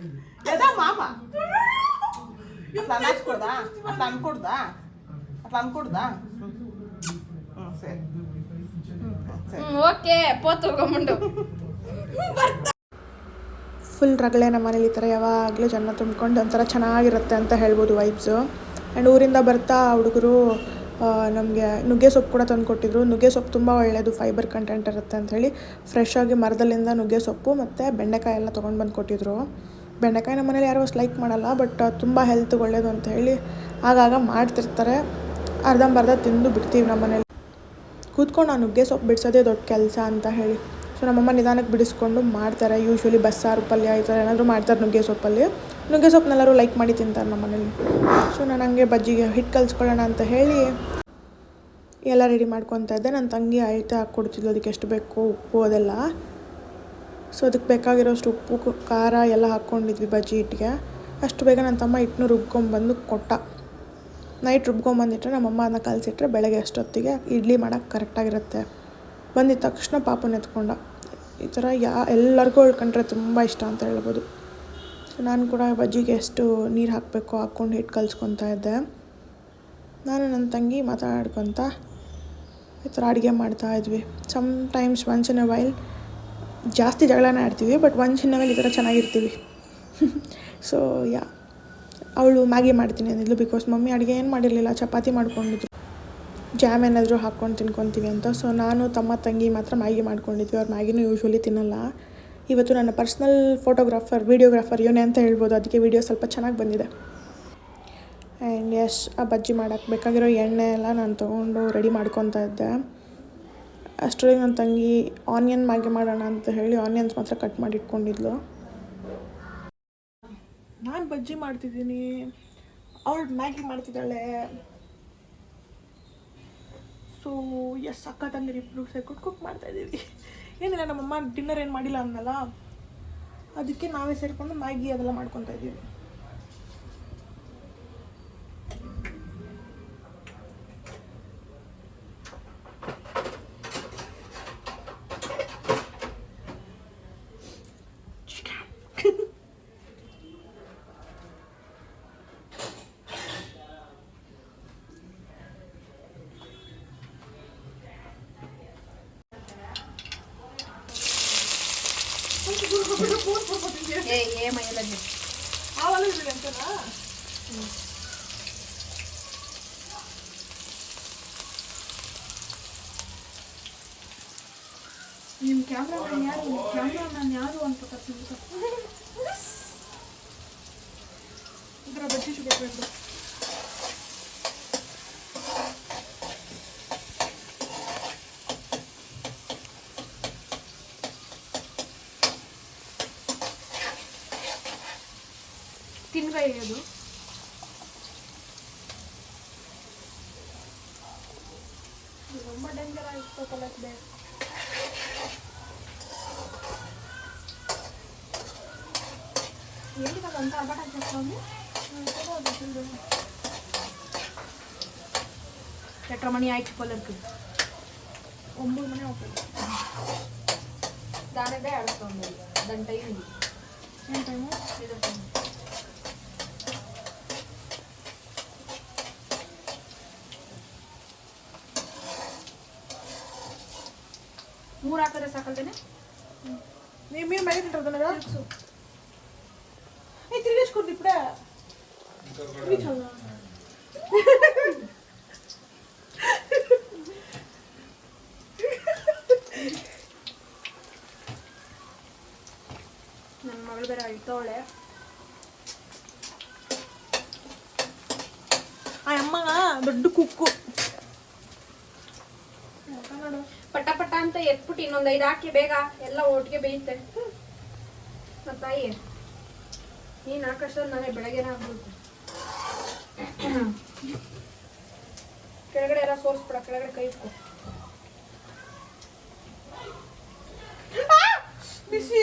S1: లేదా మామ. అట్లా అనకూడదా, అట్లా అనకూడదా. సరే
S2: ఓకే పోತು ಗಮಂಡು.
S1: ಫುಲ್ ರಗಳೆ ನಮ್ಮ ಮನೇಲಿ ಈ ಥರ ಯಾವಾಗಲೂ ಜನ ತುಂಬ್ಕೊಂಡು ಒಂಥರ ಚೆನ್ನಾಗಿರುತ್ತೆ ಅಂತ ಹೇಳ್ಬೋದು ವೈಬ್ಸು. ಆ್ಯಂಡ್ ಊರಿಂದ ಬರ್ತಾ ಹುಡುಗರು ನಮಗೆ ನುಗ್ಗೆ ಸೊಪ್ಪು ಕೂಡ ತಂದು ಕೊಟ್ಟಿದ್ರು. ನುಗ್ಗೆ ಸೊಪ್ಪು ತುಂಬ ಒಳ್ಳೆಯದು, ಫೈಬರ್ ಕಂಟೆಂಟ್ ಇರುತ್ತೆ ಅಂಥೇಳಿ ಫ್ರೆಶ್ ಆಗಿ ಮರದಲ್ಲಿಂದ ನುಗ್ಗೆ ಸೊಪ್ಪು ಮತ್ತು ಬೆಂಡೆಕಾಯಿ ಎಲ್ಲ ತೊಗೊಂಡು ಬಂದು ಕೊಟ್ಟಿದ್ರು. ಬೆಂಡೆಕಾಯಿ ನಮ್ಮ ಮನೇಲಿ ಯಾರೂ ಅಷ್ಟು ಲೈಕ್ ಮಾಡಲ್ಲ, ಬಟ್ ತುಂಬ ಹೆಲ್ತ್ಗೆ ಒಳ್ಳೆಯದು ಅಂತ ಹೇಳಿ ಆಗಾಗ ಮಾಡ್ತಿರ್ತಾರೆ. ಅರ್ಧಂಬರ್ಧ ತಿಂದು ಬಿಡ್ತೀವಿ ನಮ್ಮ ಮನೇಲಿ. ಕೂತ್ಕೊಂಡು ಆ ನುಗ್ಗೆ ಸೊಪ್ಪು ಬಿಡಿಸೋದೇ ದೊಡ್ಡ ಕೆಲಸ ಅಂತ ಹೇಳಿ. ಸೊ ನಮ್ಮಮ್ಮ ನಿಧಾನಕ್ಕೆ ಬಿಡಿಸ್ಕೊಂಡು ಮಾಡ್ತಾರೆ. ಯೂಶ್ವಲಿ ಬಸ್ಸಾರು ಪಲ್ಯ ಈ ಥರ ಏನಾದರೂ ಮಾಡ್ತಾರೆ ನುಗ್ಗೆ ಸೊಪ್ಪಲ್ಲಿ. ನುಗ್ಗೆ ಸೊಪ್ಪನ್ನೆಲ್ಲರೂ ಲೈಕ್ ಮಾಡಿ ತಿಂತಾರೆ ನಮ್ಮ ಮನೇಲಿ. ಸೊ ನಾನು ಹಂಗೆ ಬಜ್ಜಿಗೆ ಹಿಟ್ಟು ಕಲಿಸ್ಕೊಳ್ಳೋಣ ಅಂತ ಹೇಳಿ ಎಲ್ಲ ರೆಡಿ ಮಾಡ್ಕೊತಾ ಇದ್ದೆ. ನನ್ನ ತಂಗಿ ಅಳತೆ ಹಾಕ್ಕೊಡ್ತಿದ್ಲು ಅದಕ್ಕೆ ಎಷ್ಟು ಬೇಕು ಉಪ್ಪು ಅದೆಲ್ಲ. ಸೊ ಅದಕ್ಕೆ ಬೇಕಾಗಿರೋಷ್ಟು ಉಪ್ಪು ಖಾರ ಎಲ್ಲ ಹಾಕ್ಕೊಂಡಿದ್ವಿ ಬಜ್ಜಿ ಹಿಟ್ಟಿಗೆ. ಅಷ್ಟು ಬೇಗ ನನ್ನ ತಮ್ಮ ಹಿಟ್ಟನ್ನು ರುಬ್ಕೊಂಬಂದು ಕೊಟ್ಟ. ನೈಟ್ ರುಬ್ಕೊಂಬಂದಿಟ್ರೆ ನಮ್ಮಮ್ಮ ಅದನ್ನ ಕಲಸಿಟ್ರೆ ಬೆಳಗ್ಗೆ ಅಷ್ಟೊತ್ತಿಗೆ ಇಡ್ಲಿ ಮಾಡೋಕ್ಕೆ ಕರೆಕ್ಟಾಗಿರುತ್ತೆ. ಬಂದಿದ್ದ ತಕ್ಷಣ ಪಾಪನ ಎತ್ಕೊಂಡ. ಈ ಥರ ಎಲ್ಲರಿಗೂ ಉಳ್ಕೊಂಡ್ರೆ ತುಂಬ ಇಷ್ಟ ಅಂತ ಹೇಳ್ಬೋದು. ಸೊ ನಾನು ಕೂಡ ಬಜ್ಜಿಗೆ ಎಷ್ಟು ನೀರು ಹಾಕಬೇಕು ಹಾಕ್ಕೊಂಡು ಹಿಟ್ಟು ಕಲಿಸ್ಕೊತಾ ಇದ್ದೆ. ನಾನು ನನ್ನ ತಂಗಿ ಮಾತಾಡ್ಕೊತ ಈ ಥರ ಅಡುಗೆ ಮಾಡ್ತಾಯಿದ್ವಿ. Sometimes once in a while ಜಾಸ್ತಿ ಜಗಳನೇ ಆಡ್ತೀವಿ, but once in a while ಈ ಥರ ಚೆನ್ನಾಗಿರ್ತೀವಿ. ಸೊ ಅವಳು ಮ್ಯಾಗಿ ಮಾಡ್ತೀನಿ ಅಂದಿದ್ಲು ಬಿಕಾಸ್ ಮಮ್ಮಿ ಅಡುಗೆ ಏನು ಮಾಡಿರಲಿಲ್ಲ, ಚಪಾತಿ ಮಾಡ್ಕೊಂಡಿದ್ರು. ಜಾಮ್ ಏನಾದರೂ ಹಾಕ್ಕೊಂಡು ತಿನ್ಕೊತೀವಿ ಅಂತ. ಸೊ ನಾನು ತಮ್ಮ ತಂಗಿ ಮಾತ್ರ ಮ್ಯಾಗಿ ಮಾಡ್ಕೊಂಡಿದ್ವಿ. ಅವ್ರು ಮ್ಯಾಗಿನೂ ಯೂಶ್ವಲಿ ತಿನ್ನಲ್ಲ. ಇವತ್ತು ನನ್ನ ಪರ್ಸ್ನಲ್ ವೀಡಿಯೋಗ್ರಾಫರ್ ಇವನೇ ಅಂತ ಹೇಳ್ಬೋದು. ಅದಕ್ಕೆ ವೀಡಿಯೋ ಸ್ವಲ್ಪ ಚೆನ್ನಾಗಿ ಬಂದಿದೆ. ಆ್ಯಂಡ್ ಎಸ್, ಆ ಬಜ್ಜಿ ಮಾಡೋಕ್ಕೆ ಬೇಕಾಗಿರೋ ಎಣ್ಣೆ ಎಲ್ಲ ನಾನು ತೊಗೊಂಡು ರೆಡಿ ಮಾಡ್ಕೊತಾ ಇದ್ದೆ. ಅಷ್ಟರಲ್ಲಿ ನನ್ನ ತಂಗಿ ಆನಿಯನ್ ಮ್ಯಾಗಿ ಮಾಡೋಣ ಅಂತ ಹೇಳಿ ಆನಿಯನ್ಸ್ ಮಾತ್ರ ಕಟ್ ಮಾಡಿ ಇಟ್ಕೊಂಡಿದ್ಲು. ನಾನು ಬಜ್ಜಿ ಮಾಡ್ತಿದ್ದೀನಿ, ಅವಳು ಮ್ಯಾಗಿ ಮಾಡ್ತಿದ್ದಾಳೆ. ಸೊ ಎಸ್, ಅಕ್ಕ ತಂಗಿರಿ ಇಬ್ಬರು ಸೇರ್ಕೊಂಡು ಕುಕ್ ಮಾಡ್ತಾಯಿದ್ದೀವಿ. ಏನಿಲ್ಲ, ನಮ್ಮಮ್ಮ ಡಿನ್ನರ್ ಏನು ಮಾಡಿಲ್ಲ ಅನ್ನಲ್ಲ, ಅದಕ್ಕೆ ನಾವೇ ಸೇರಿಕೊಂಡು ಮ್ಯಾಗಿ ಅದೆಲ್ಲ ಮಾಡ್ಕೊತಾ ಇದ್ದೀವಿ. ನಿಮ್ಮ ಕ್ಯಾಮ್ರಾಮನ್ ಯಾರು ಅಂತ ಇದರ ಬಜ್ಜಿ ಶುಗರ್ಬೇಕು. ತಿನ್ಕಾಯಿ ಅದು ரொம்ப ಡೇಂಜರ್ ಆಗಿತ್ತು ಕಲಕ್ದೆ. ఏంటి అంతా అలవాటు చేస్తుంది ఎట్ర మణి ఆಯ್ತು పొలర్కు 9 మణి అవుతుంది. దానిదే ఆడుతుంది దాని టైం ఇది. ఏం టైము? ఇదే టైం. ಮೂರು ಹಾಕಿದ್ರೆ ಸಾಕಲ್ದೇನೆ ನೀವು ಮ್ಯಾಗಿ ತಿಂಟದನರ ತಿರುಗಿಸ್ಕೊಡ್ದು ಇಪ್ಪಡೆ ನನ್ನ ಮಗಳು ಬೇರೆ ಅಳ್ತವಳೆ. ಆ ಅಮ್ಮಗ ದೊಡ್ಡ ಕುಕ್ಕು ಪಟ ಪಟ ಅಂತ ಎತ್ಬಿಟ್ಟು ಇನ್ನೊಂದು 5 ಹಾಕಿ ಬೇಗ ಎಲ್ಲ ಒಟ್ಟಿಗೆ ಬೇಯುತ್ತೆ. ನನ್ನ ತಾಯಿ ನೀನು ಹಾಕಷ್ಟೊಂದು ನಾನೇ ಬೆಳಗ್ಗೆನೇ ಆಗ್ಬಿಡುತ್ತೆ. ಕೆಳಗಡೆ ಎಲ್ಲ ಸೋರ್ಸ್ಬಿಡ, ಕೆಳಗಡೆ ಕೈ ಇಟ್ಕೊ. ಬಿಸಿ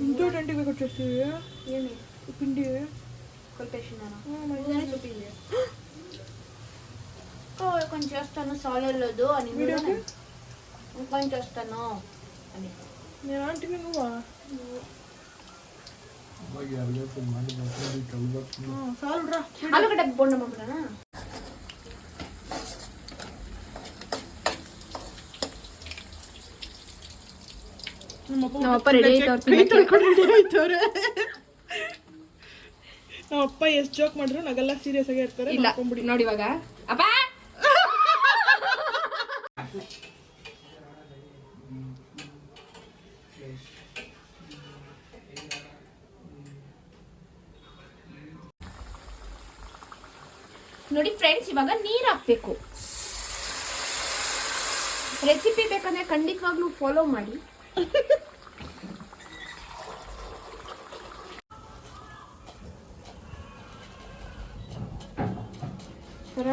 S1: ఇంకో టెంట్కి వచ్చేసి ఏమి పిండి కలిపేసినాను చెప్పింది. కొంచెం చేస్తాను సాలలేదు అని ఇంకొంచెం చేస్తాను అని నేను ఆంటీకి నువ్వా సాలుడ్రా ఆలుగడ్డ బొండ పంపుతానా. ನಮ್ಮಪ್ಪ ರೆಡಿ ಆಯ್ತವ್ರೆ. ನಮ್ಮಪ್ಪ ಎಷ್ಟು ಜೋಕ್ ಮಾಡಿದ್ರು ನಾಗೆಲ್ಲ ಸೀರಿಯಸ್ ಆಗಿ ಇರ್ತಾರೆ. ಇಲ್ಲ ನೋಡಿ ಇವಾಗ ಅಪ್ಪ ನೋಡಿ ಫ್ರೆಂಡ್ಸ್, ಇವಾಗ ನೀರು ಹಾಕ್ಬೇಕು. ರೆಸಿಪಿ ಬೇಕಂದ್ರೆ ಖಂಡಿತವಾಗ್ಲೂ ಫಾಲೋ ಮಾಡಿ. ಥರ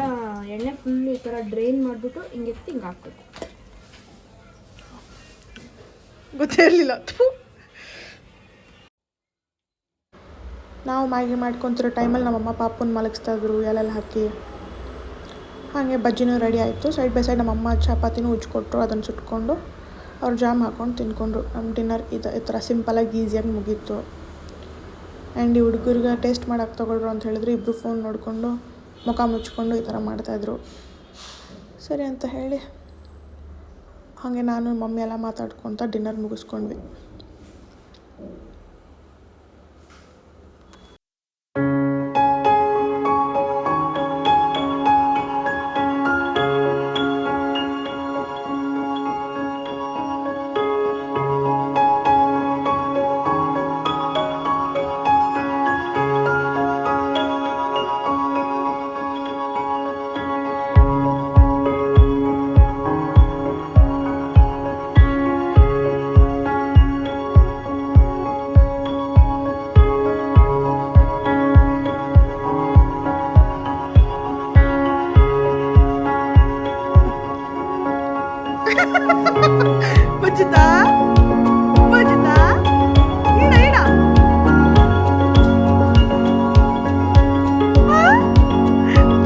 S1: ಎಣ್ಣೆ ಫುಲ್ ಈ ಥರ ಡ್ರೈನ್ ಮಾಡಿಬಿಟ್ಟು ಹಿಂಗೆ ಹಿಂಗೆ ಹಾಕ್ಬೇಕು. ಗೊತ್ತೇ ಇರಲಿಲ್ಲ. ನಾವು ಮ್ಯಾಗಿ ಮಾಡ್ಕೊತಿರೋ ಟೈಮಲ್ಲಿ ನಮ್ಮಮ್ಮ ಪಾಪನ ಮಲಗಿಸ್ತಾ ಇದ್ರು ಎಲೆಲ್ಲ ಹಾಕಿ. ಹಾಗೆ ಬಜ್ಜಿನೂ ರೆಡಿ ಆಯಿತು. ಸೈಡ್ ಬೈ ಸೈಡ್ ನಮ್ಮಮ್ಮ ಚಪಾತಿನೂ ಉಜ್ಕೊಟ್ರು, ಅದನ್ನು ಸುಟ್ಕೊಂಡು ಅವ್ರು ಜಾಮ್ ಹಾಕ್ಕೊಂಡು ತಿನ್ಕೊಂಡ್ರು. ನಮ್ಮ ಡಿನ್ನರ್ ಈ ಥರ ಸಿಂಪಲಾಗಿ ಈಸಿಯಾಗಿ ಮುಗೀತು. ಆ್ಯಂಡ್ ಈ ಹುಡುಗರಿಗೆ ಟೇಸ್ಟ್ ಮಾಡೋಕ್ಕೆ ತೊಗೊಳ್ರು ಅಂತ ಹೇಳಿದ್ರು. ಇಬ್ಬರು ಫೋನ್ ನೋಡಿಕೊಂಡು ಮುಖ ಮುಚ್ಕೊಂಡು ಈ ಥರ ಮಾಡ್ತಾಯಿದ್ರು. ಸೊ ಸರಿ ಅಂತ ಹೇಳಿ ಹಾಗೆ ನಾನು ಮಮ್ಮಿ ಎಲ್ಲ ಮಾತಾಡ್ಕೊತ ಡಿನ್ನರ್ ಮುಗಿಸ್ಕೊಂಡ್ವಿ. ಬಜ್ಜಿತಾ ಬಜ್ಜಿತಾ ಈಡ ಈಡ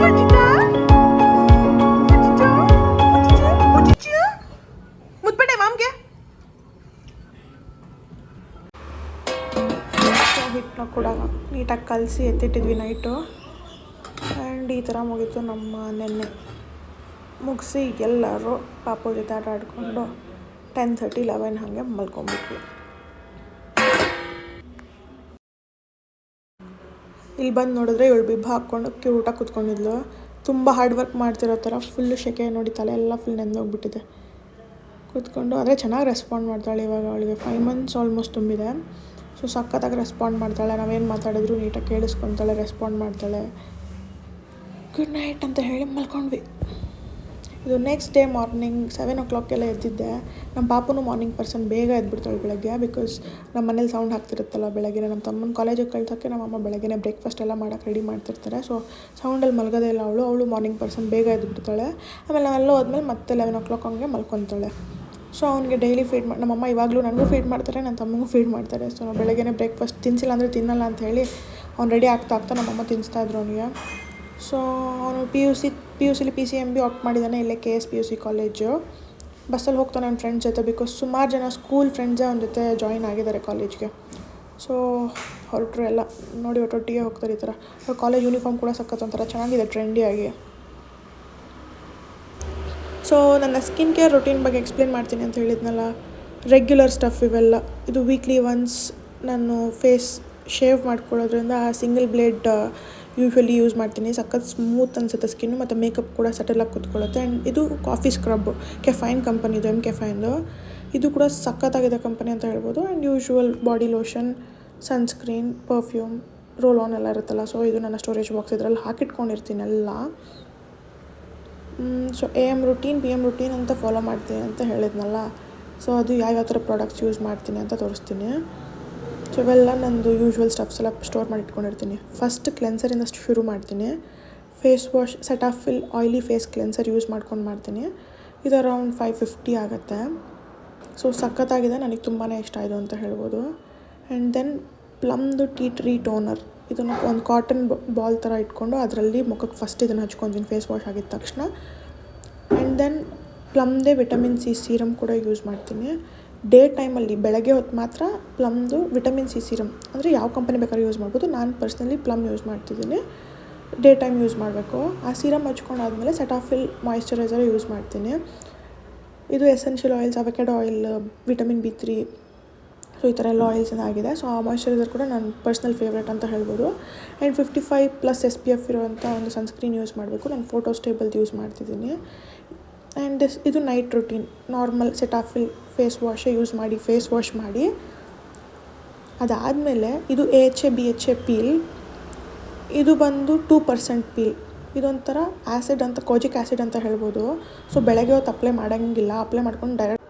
S1: ಬಜ್ಜಿತಾ ಬಜ್ಜಿಚು ಮುದ್ಬೇಟೆ ಮಾಮ್ಗೆ ಹಿಟ್ಟನ್ನ ಕೂಡ ನೀಟಾಗಿ ಕಲಸಿ ಎತ್ತಿಟ್ಟಿದ್ವಿ ನೈಟು. ಆ್ಯಂಡ್ ಈ ಥರ ಮುಗೀತು ನಮ್ಮ ನೆನ್ನೆ. ಮುಗಿಸಿ ಎಲ್ಲರೂ ಪಾಪು ಜೊತೆ ಆಟ ಆಡಿಕೊಂಡು 10:30, 11 ಹಾಗೆ ಮಲ್ಕೊಂಡ್ಬಿಟ್ವಿ. ಇಲ್ಲಿ ಬಂದು ನೋಡಿದ್ರೆ ಇವಳು ಬಿಬ್ಬ ಹಾಕ್ಕೊಂಡು ಕ್ಯೂಟಾಗಿ ಕೂತ್ಕೊಂಡಿದ್ಲು. ತುಂಬ ಹಾರ್ಡ್ ವರ್ಕ್ ಮಾಡ್ತಿರೋ ಥರ ಫುಲ್ಲು ಸೆಕೆ ನೋಡಿ, ತಲೆ ಎಲ್ಲ ಫುಲ್ ನೆಂದೋಗ್ಬಿಟ್ಟಿದೆ. ಕೂತ್ಕೊಂಡು ಆದರೆ ಚೆನ್ನಾಗಿ ರೆಸ್ಪಾಂಡ್ ಮಾಡ್ತಾಳೆ. ಇವಾಗ ಅವಳಿಗೆ 5 months ಆಲ್ಮೋಸ್ಟ್ ತುಂಬಿದೆ. ಸೊ ಸಖತ್ತಾಗಿ ರೆಸ್ಪಾಂಡ್ ಮಾಡ್ತಾಳೆ. ನಾವೇನು ಮಾತಾಡಿದ್ರು ನೀಟಾಗಿ ಕೇಳಿಸ್ಕೊತಾಳೆ, ರೆಸ್ಪಾಂಡ್ ಮಾಡ್ತಾಳೆ. ಗುಡ್ ನೈಟ್ ಅಂತ ಹೇಳಿ ಮಲ್ಕೊಂಡ್ವಿ. ಇದು ನೆಕ್ಸ್ಟ್ ಡೇ ಮಾರ್ನಿಂಗ್ 7 o'clock ಎದ್ದಿದ್ದೆ. ನಮ್ಮ ಪಾಪುನು ಮಾರ್ನಿಂಗ್ ಪರ್ಸನ್, ಬೇಗ ಎದ್ಬಿಡ್ತಾಳೆ ಬೆಳಗ್ಗೆ. ಬಿಕಾಸ್ ನಮ್ಮ ಮನೇಲಿ ಸೌಂಡ್ ಹಾಕ್ತಿರುತ್ತಲ್ಲ ಬೆಳಗ್ಗೆ. ನಮ್ಮ ತಮ್ಮನ ಕಾಲೇಜಿಗೆ ಕಳ್ಸೋಕ್ಕೆ ನಮ್ಮಮ್ಮ ಬೆಳಗ್ಗೆ ಬ್ರೇಕ್ಫಾಸ್ಟ್ ಎಲ್ಲ ಮಾಡೋಕ್ಕೆ ರೆಡಿ ಮಾಡ್ತಿರ್ತಾರೆ. ಸೊ ಸೌಂಡಲ್ಲಿ ಮಲಗೋದೇ ಇಲ್ಲ ಅವಳು ಮಾರ್ನಿಂಗ್ ಪರ್ಸನ್, ಬೇಗ ಎದ್ಬಿಡ್ತಾಳೆ. ಆಮೇಲೆ ನಾವೆಲ್ಲ ಹೋದ್ಮೇಲೆ ಮತ್ತೆ 11 o'clock ಹಂಗೆ ಮಲ್ಕೊತಾಳೆ. ಸೊ ಅವ್ನಿಗೆ ಡೈಲಿ ಫೀಡ್ ನಮ್ಮಮ್ಮ ಇವಾಗಲೂ ನನಗೂ ಫೀಡ್ ಮಾಡ್ತಾರೆ, ನನ್ನ ತಮ್ಮಗೂ ಫೀಡ್ ಮಾಡ್ತಾರೆ. ಸೊ ನಾವು ಬೆಳಗ್ಗೆ ಬ್ರೇಕ್ಫಾಸ್ಟ್ ತಿನ್ಸಿಲ್ಲ ಅಂದರೆ ತಿನ್ನಲ್ಲ ಅಂತ ಹೇಳಿ ಅವ್ನು ರೆಡಿ ಆಗ್ತಾ ನಮ್ಮಮ್ಮ ತಿನ್ನಿಸ್ತಾಯಿದ್ರು ಅವನಿಗೆ. ಸೊ ಅವನು ಪಿ ಯು ಸಿಲಿ PCMB ಆಪ್ಟ್ ಮಾಡಿದ್ದಾನೆ. ಇಲ್ಲೇ KSPUC ಕಾಲೇಜು. ಬಸ್ಸಲ್ಲಿ ಹೋಗ್ತಾನೆ ನನ್ನ ಫ್ರೆಂಡ್ಸ್ ಜೊತೆ. ಬಿಕಾಸ್ ಸುಮಾರು ಜನ ಸ್ಕೂಲ್ ಫ್ರೆಂಡ್ಸೇ ಅವನ ಜೊತೆ ಜಾಯಿನ್ ಆಗಿದ್ದಾರೆ ಕಾಲೇಜ್ಗೆ. ಸೊ ಹೊರಟರು ಎಲ್ಲ ನೋಡಿ ಒಟ್ಟೊಟ್ಟಿಗೆ ಹೋಗ್ತಾರೆ. ಈ ಥರ ಕಾಲೇಜ್ ಯೂನಿಫಾರ್ಮ್ ಕೂಡ ಸಖತ್ ಒಂಥರ ಚೆನ್ನಾಗಿದೆ, ಟ್ರೆಂಡಿಯಾಗಿ. ಸೊ ನನ್ನ ಸ್ಕಿನ್ ಕೇರ್ ರೊಟೀನ್ ಬಗ್ಗೆ ಎಕ್ಸ್ಪ್ಲೇನ್ ಮಾಡ್ತೀನಿ ಅಂತ ಹೇಳಿದ್ನಲ್ಲ. ರೆಗ್ಯುಲರ್ ಸ್ಟಫ್ ಇವೆಲ್ಲ. ಇದು ವೀಕ್ಲಿ ಒನ್ಸ್ ನಾನು ಫೇಸ್ ಶೇವ್ ಮಾಡ್ಕೊಳ್ಳೋದ್ರಿಂದ ಸಿಂಗಲ್ ಬ್ಲೇಡ್ ಯೂಶ್ವಲಿ ಯೂಸ್ ಮಾಡ್ತೀನಿ. ಸಖತ್ ಸ್ಮೂತ್ ಅನಿಸುತ್ತೆ ಸ್ಕಿನ್ನು, ಮತ್ತು ಮೇಕಪ್ ಕೂಡ ಸಟಲಾಗಿ ಕೂತ್ಕೊಳ್ಳುತ್ತೆ. ಆ್ಯಂಡ್ ಇದು ಕಾಫಿ ಸ್ಕ್ರಬ್, ಕೆಫೈನ್ ಕಂಪನಿದು, ಕೆಫೈನ್ದು. ಇದು ಕೂಡ ಸಖತ್ತಾಗಿದೆ ಕಂಪನಿ ಅಂತ ಹೇಳ್ಬೋದು. And usual body lotion, sunscreen, perfume, roll on ಎಲ್ಲ ಇರುತ್ತಲ್ಲ. ಸೊ ಇದು ನನ್ನ ಸ್ಟೋರೇಜ್ ಬಾಕ್ಸ್, ಇದರಲ್ಲಿ ಹಾಕಿಟ್ಕೊಂಡಿರ್ತೀನಿ ಎಲ್ಲ. So AM routine, PM routine ಅಂತ ಫಾಲೋ ಮಾಡ್ತೀನಿ ಅಂತ ಹೇಳಿದ್ನಲ್ಲ. ಸೊ ಅದು ಯಾವ್ಯಾವ ಥರ ಪ್ರಾಡಕ್ಟ್ಸ್ ಯೂಸ್ ಮಾಡ್ತೀನಿ ಅಂತ ತೋರಿಸ್ತೀನಿ. ಸೊ ಇವೆಲ್ಲ ನಂದು ಯೂಶ್ವಲ್ ಸ್ಟಫ್ಸ್ ಎಲ್ಲ ಸ್ಟೋರ್ ಮಾಡಿ ಇಟ್ಕೊಂಡಿರ್ತೀನಿ. ಫಸ್ಟ್ ಕ್ಲೆನ್ಸರಿಂದ ಶುರು ಮಾಡ್ತೀನಿ. Face wash Cetaphil oily face cleanser use ಮಾಡ್ಕೊಂಡು ಮಾಡ್ತೀನಿ. ಇದು ಅರೌಂಡ್ 550 ಆಗುತ್ತೆ. ಸೊ ಸಖತ್ತಾಗಿದೆ, ನನಗೆ ತುಂಬಾ ಇಷ್ಟ ಆಯಿತು ಅಂತ ಹೇಳ್ಬೋದು. ಆ್ಯಂಡ್ ದೆನ್ ಪ್ಲಮ್ದು ಟೀ ಟ್ರೀ ಟೋನರ್. ಇದನ್ನು ಒಂದು ಕಾಟನ್ ಬಾಲ್ ಥರ ಇಟ್ಕೊಂಡು ಅದರಲ್ಲಿ ಮುಖಕ್ಕೆ ಫಸ್ಟ್ ಇದನ್ನು ಹಚ್ಕೊತೀನಿ ಫೇಸ್ ವಾಶ್ ಆಗಿದ ತಕ್ಷಣ. ಆ್ಯಂಡ್ ದೆನ್ ಪ್ಲಮ್ದೇ ವಿಟಮಿನ್ C ಸೀರಮ್ ಕೂಡ ಯೂಸ್ ಮಾಡ್ತೀನಿ. ಡೇ ಟೈಮಲ್ಲಿ ಬೆಳಗ್ಗೆ ಹೊತ್ತು ಮಾತ್ರ ಪ್ಲಮ್ದು ವಿಟಮಿನ್ C ಸೀರಮ್, ಅಂದರೆ ಯಾವ ಕಂಪನಿ ಬೇಕಾದ್ರೂ ಯೂಸ್ ಮಾಡ್ಬೋದು. ನಾನು ಪರ್ಸ್ನಲಿ ಪ್ಲಮ್ ಯೂಸ್ ಮಾಡ್ತಿದ್ದೀನಿ. ಡೇ ಟೈಮ್ ಯೂಸ್ ಮಾಡಬೇಕು. ಆ ಸೀರಮ್ ಹಚ್ಕೊಂಡಾದ್ಮೇಲೆ ಸೆಟಾಫಿಲ್ ಮಾಯಿಶ್ಚರೈಸರ್ ಯೂಸ್ ಮಾಡ್ತೀನಿ. ಇದು essential oils, avocado oil, vitamin B3, so ಈ ಥರ ಎಲ್ಲ ಆಯಿಲ್ಸ್ ಆಗಿದೆ. ಸೊ ಆ ಮಾಯಿಶ್ಚರೈಸರ್ ಕೂಡ ನನ್ನ ಪರ್ಸ್ನಲ್ ಫೇವ್ರೇಟ್ ಅಂತ ಹೇಳ್ಬೋದು. ಆ್ಯಂಡ್ 55+ SPF ಇರೋವಂಥ ಒಂದು ಸನ್ಸ್ಕ್ರೀನ್ ಯೂಸ್ ಮಾಡಬೇಕು. ನಾನು ಫೋಟೋಸ್ಟೇಬಲ್ದು ಯೂಸ್ ಮಾಡ್ತಿದ್ದೀನಿ. ಆ್ಯಂಡ್ ಇದು night routine. Normal Cetaphil face ವಾಶೇ ಯೂಸ್ ಮಾಡಿ ಫೇಸ್ ವಾಶ್ ಮಾಡಿ. ಅದಾದಮೇಲೆ ಇದು AHA BHA ಪೀಲ್. ಇದು ಬಂದು 2% ಪೀಲ್. ಇದೊಂಥರ ಆ್ಯಸಿಡ್ ಅಂತ, ಕೋಜಿಕ್ ಆ್ಯಸಿಡ್ ಅಂತ ಹೇಳ್ಬೋದು. ಸೊ ಬೆಳಗ್ಗೆ ಹೊತ್ತು ಅಪ್ಲೈ ಮಾಡೋಂಗಿಲ್ಲ, ಅಪ್ಲೈ ಮಾಡ್ಕೊಂಡು ಡೈರೆಕ್ಟ್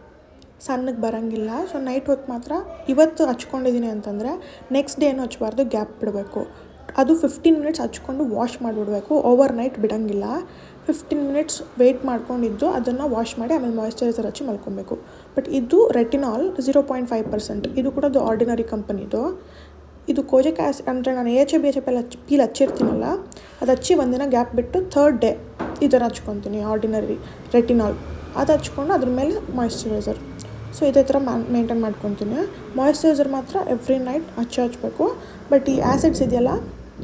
S1: ಸಣ್ಣಗೆ ಬರೋಂಗಿಲ್ಲ. ಸೊ ನೈಟ್ ಹೊತ್ತು ಮಾತ್ರ ಇವತ್ತು ಹಚ್ಕೊಂಡಿದ್ದೀನಿ ಅಂತಂದರೆ ನೆಕ್ಸ್ಟ್ ಡೇ ಏನು ಹಚ್ಬಾರ್ದು, ಗ್ಯಾಪ್ ಬಿಡಬೇಕು. ಅದು 15 minutes ಹಚ್ಕೊಂಡು ವಾಶ್ ಮಾಡಿಬಿಡಬೇಕು. ಓವರ್ ನೈಟ್ ಬಿಡೋಂಗಿಲ್ಲ. 15 minutes ವೆಯ್ಟ್ ಮಾಡ್ಕೊಂಡಿದ್ದು ಅದನ್ನು ವಾಶ್ ಮಾಡಿ ಆಮೇಲೆ ಮಾಯಿಶ್ಚರೈಸರ್ ಹಚ್ಚಿ ಮಲ್ಕೊಬೇಕು. ಬಟ್ ಇದು ರೆಟಿನಾಲ್ 0.5%. ಇದು ಕೂಡ ಅದು ಆರ್ಡಿನರಿ ಕಂಪನಿದು. ಇದು ಕೋಜಿಕ್ ಆ್ಯಸಿಡ್ ಅಂದರೆ ನಾನು AHA BHA ಪೀಲ್ ಹಚ್ಚಿರ್ತೀನಲ್ಲ, ಅದು ಹಚ್ಚಿ ಒಂದಿನ ಗ್ಯಾಪ್ ಬಿಟ್ಟು 3rd day ಇದನ್ನು ಹಚ್ಕೊತೀನಿ, ಆರ್ಡಿನರಿ ರೆಟಿನಾಲ್. ಅದು ಹಚ್ಕೊಂಡು ಅದ್ರ ಮೇಲೆ ಮಾಯಿಶ್ಚರೈಸರ್. ಸೊ ಇದೇ ಥರ ಮೇಂಟೈನ್ ಮಾಡ್ಕೊತೀನಿ. ಮಾಯಿಶ್ಚರೈಸರ್ ಮಾತ್ರ ಎವ್ರಿ ನೈಟ್ ಹಚ್ಚಬೇಕು. ಬಟ್ ಈ ಆ್ಯಸಿಡ್ಸ್ ಇದೆಯಲ್ಲ,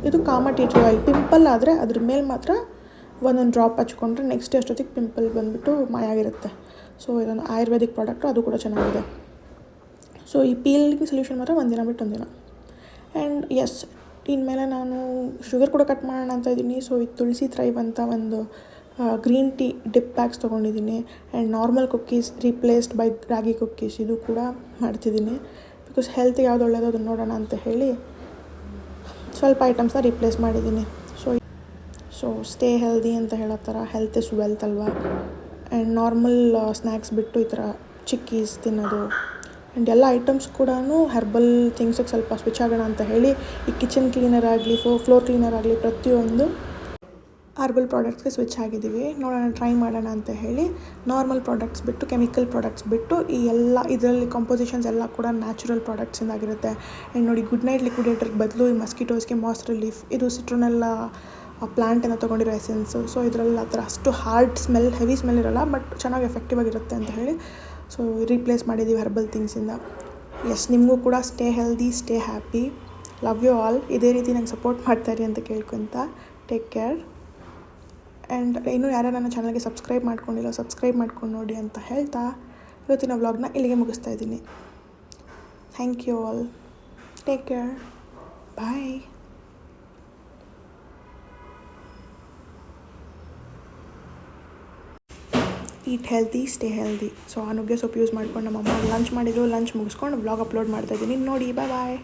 S1: ಇದು ಕಾಮ ಟೀ ಟ್ರೀ ಆಯಿಲ್. ಪಿಂಪಲ್ ಆದರೆ ಅದ್ರ ಮೇಲೆ ಮಾತ್ರ ಒಂದೊಂದು ಡ್ರಾಪ್ ಹಚ್ಕೊಂಡ್ರೆ ನೆಕ್ಸ್ಟ್ ಅಷ್ಟೊತ್ತಿಗೆ ಪಿಂಪಲ್ ಬಂದುಬಿಟ್ಟು ಮಾಯ ಆಗಿರುತ್ತೆ. ಸೊ ಇದೊಂದು ಆಯುರ್ವೇದಿಕ್ ಪ್ರಾಡಕ್ಟು, ಅದು ಕೂಡ ಚೆನ್ನಾಗಿದೆ. ಸೊ ಈ ಪೀಲಿಂಗ್ ಸೊಲ್ಯೂಷನ್ ಮಾತ್ರ ಒಂದಿನ ಬಿಟ್ಟು ಒಂದಿನ. ಆ್ಯಂಡ್ ಎಸ್, ಇನ್ಮೇಲೆ ನಾನು ಶುಗರ್ ಕೂಡ ಕಟ್ ಮಾಡೋಣ ಅಂತ ಇದ್ದೀನಿ. ಸೊ ಈ ತುಳಸಿ ಥ್ರೈವ್ ಅಂತ ಒಂದು ಗ್ರೀನ್ ಟೀ ಡಿಪ್ ಪ್ಯಾಕ್ಸ್ ತೊಗೊಂಡಿದ್ದೀನಿ. And normal cookies replaced by ragi cookies, ಇದು ಕೂಡ ಮಾಡ್ತಿದ್ದೀನಿ. ಬಿಕಾಸ್ ಹೆಲ್ತ್ಗೆ ಯಾವ್ದು ಒಳ್ಳೆಯದು ಅದನ್ನು ನೋಡೋಣ ಅಂತ ಹೇಳಿ ಸ್ವಲ್ಪ ಐಟಮ್ಸ್ನ ರೀಪ್ಲೇಸ್ ಮಾಡಿದ್ದೀನಿ. ಸೊ ಸ್ಟೇ ಹೆಲ್ದಿ ಅಂತ ಹೇಳೋ ಥರ ಹೆಲ್ತ್ ಇಸ್ ವೆಲ್ತ್ ಅಲ್ವಾ. ಆ್ಯಂಡ್ ನಾರ್ಮಲ್ ಸ್ನ್ಯಾಕ್ಸ್ ಬಿಟ್ಟು ಈ ಥರ ಚಿಕ್ಕೀಸ್ ತಿನ್ನೋದು. ಆ್ಯಂಡ್ ಎಲ್ಲ ಐಟಮ್ಸ್ ಕೂಡ ಹರ್ಬಲ್ ಥಿಂಗ್ಸಿಗೆ ಸ್ವಲ್ಪ ಸ್ವಿಚ್ ಆಗೋಣ ಅಂತ ಹೇಳಿ ಈ ಕಿಚನ್ ಕ್ಲೀನರ್ ಆಗಲಿ ಫ್ಲೋರ್ ಕ್ಲೀನರ್ ಆಗಲಿ ಪ್ರತಿಯೊಂದು ಹರ್ಬಲ್ ಪ್ರಾಡಕ್ಟ್ಸ್ಗೆ ಸ್ವಿಚ್ ಆಗಿದ್ದೀವಿ. ನೋಡೋಣ, ಟ್ರೈ ಮಾಡೋಣ ಅಂತ ಹೇಳಿ ನಾರ್ಮಲ್ ಪ್ರಾಡಕ್ಟ್ಸ್ ಬಿಟ್ಟು, ಕೆಮಿಕಲ್ ಪ್ರಾಡಕ್ಟ್ಸ್ ಬಿಟ್ಟು ಈ ಎಲ್ಲ ಇದರಲ್ಲಿ ಕಾಂಪೋಸಿಷನ್ಸ್ ಎಲ್ಲ ಕೂಡ ನ್ಯಾಚುರಲ್ ಪ್ರಾಡಕ್ಟ್ಸಿಂದಾಗಿರುತ್ತೆ. ಆ್ಯಂಡ್ ನೋಡಿ, ಗುಡ್ ನೈಟ್ ಲಿಕ್ವಿಡೇಟರ್ಗೆ ಬದಲು ಈ ಮಸ್ಕಿಟೋಸ್ಗೆ ಮಾಸ್ ರಿಲೀಫ್, ಇದು ಸಿಟ್ರೋನೆಲ್ಲ ಪ್ಲ್ಯಾಂಟನ್ನು ತೊಗೊಂಡಿರೋ ಎಸೆನ್ಸು. ಸೊ ಇದರಲ್ಲಿ ಆ ಥರ ಅಷ್ಟು ಹಾರ್ಡ್ ಸ್ಮೆಲ್, ಹೆವಿ ಸ್ಮೆಲ್ ಇರೋಲ್ಲ, ಬಟ್ ಚೆನ್ನಾಗಿ ಎಫೆಕ್ಟಿವ್ ಆಗಿರುತ್ತೆ ಅಂತ ಹೇಳಿ ಸೊ ರೀಪ್ಲೇಸ್ ಮಾಡಿದ್ದೀವಿ ಹರ್ಬಲ್ ಥಿಂಗ್ಸಿಂದ. ಎಸ್, ನಿಮಗೂ ಕೂಡ stay healthy, stay happy, love you all. ಇದೇ ರೀತಿ ನಂಗೆ ಸಪೋರ್ಟ್ ಮಾಡ್ತಾಯಿರಿ ಅಂತ ಕೇಳ್ಕೊತ, ಟೇಕ್ ಕೇರ್. ಆ್ಯಂಡ್ ಇನ್ನೂ ಯಾರು ನನ್ನ ಚಾನಲ್ಗೆ ಸಬ್ಸ್ಕ್ರೈಬ್ ಮಾಡ್ಕೊಂಡಿಲ್ಲ, ಸಬ್ಸ್ಕ್ರೈಬ್ ಮಾಡ್ಕೊಂಡು ನೋಡಿ ಅಂತ ಹೇಳ್ತಾ ಇವತ್ತಿನ ವ್ಲಾಗ್ನ ಇಲ್ಲಿಗೆ ಮುಗಿಸ್ತಾ ಇದ್ದೀನಿ. Thank you all, take care, bye. Eat healthy, stay healthy. So ಆ ನುಗ್ಗೆ ಸೊಪ್ಪು ಯೂಸ್ ಮಾಡ್ಕೊಂಡು ನಮ್ಮಮ್ಮ ಲಂಚ್ ಮಾಡಿದ್ರು, ಲಂಚ್ ಮುಗಿಸ್ಕೊಂಡು ವ್ಲಾಗ್ ಅಪ್ಲೋಡ್ ಮಾಡ್ತಾಯಿದ್ದೀನಿ ನೋಡಿ. ಬಾಯ್.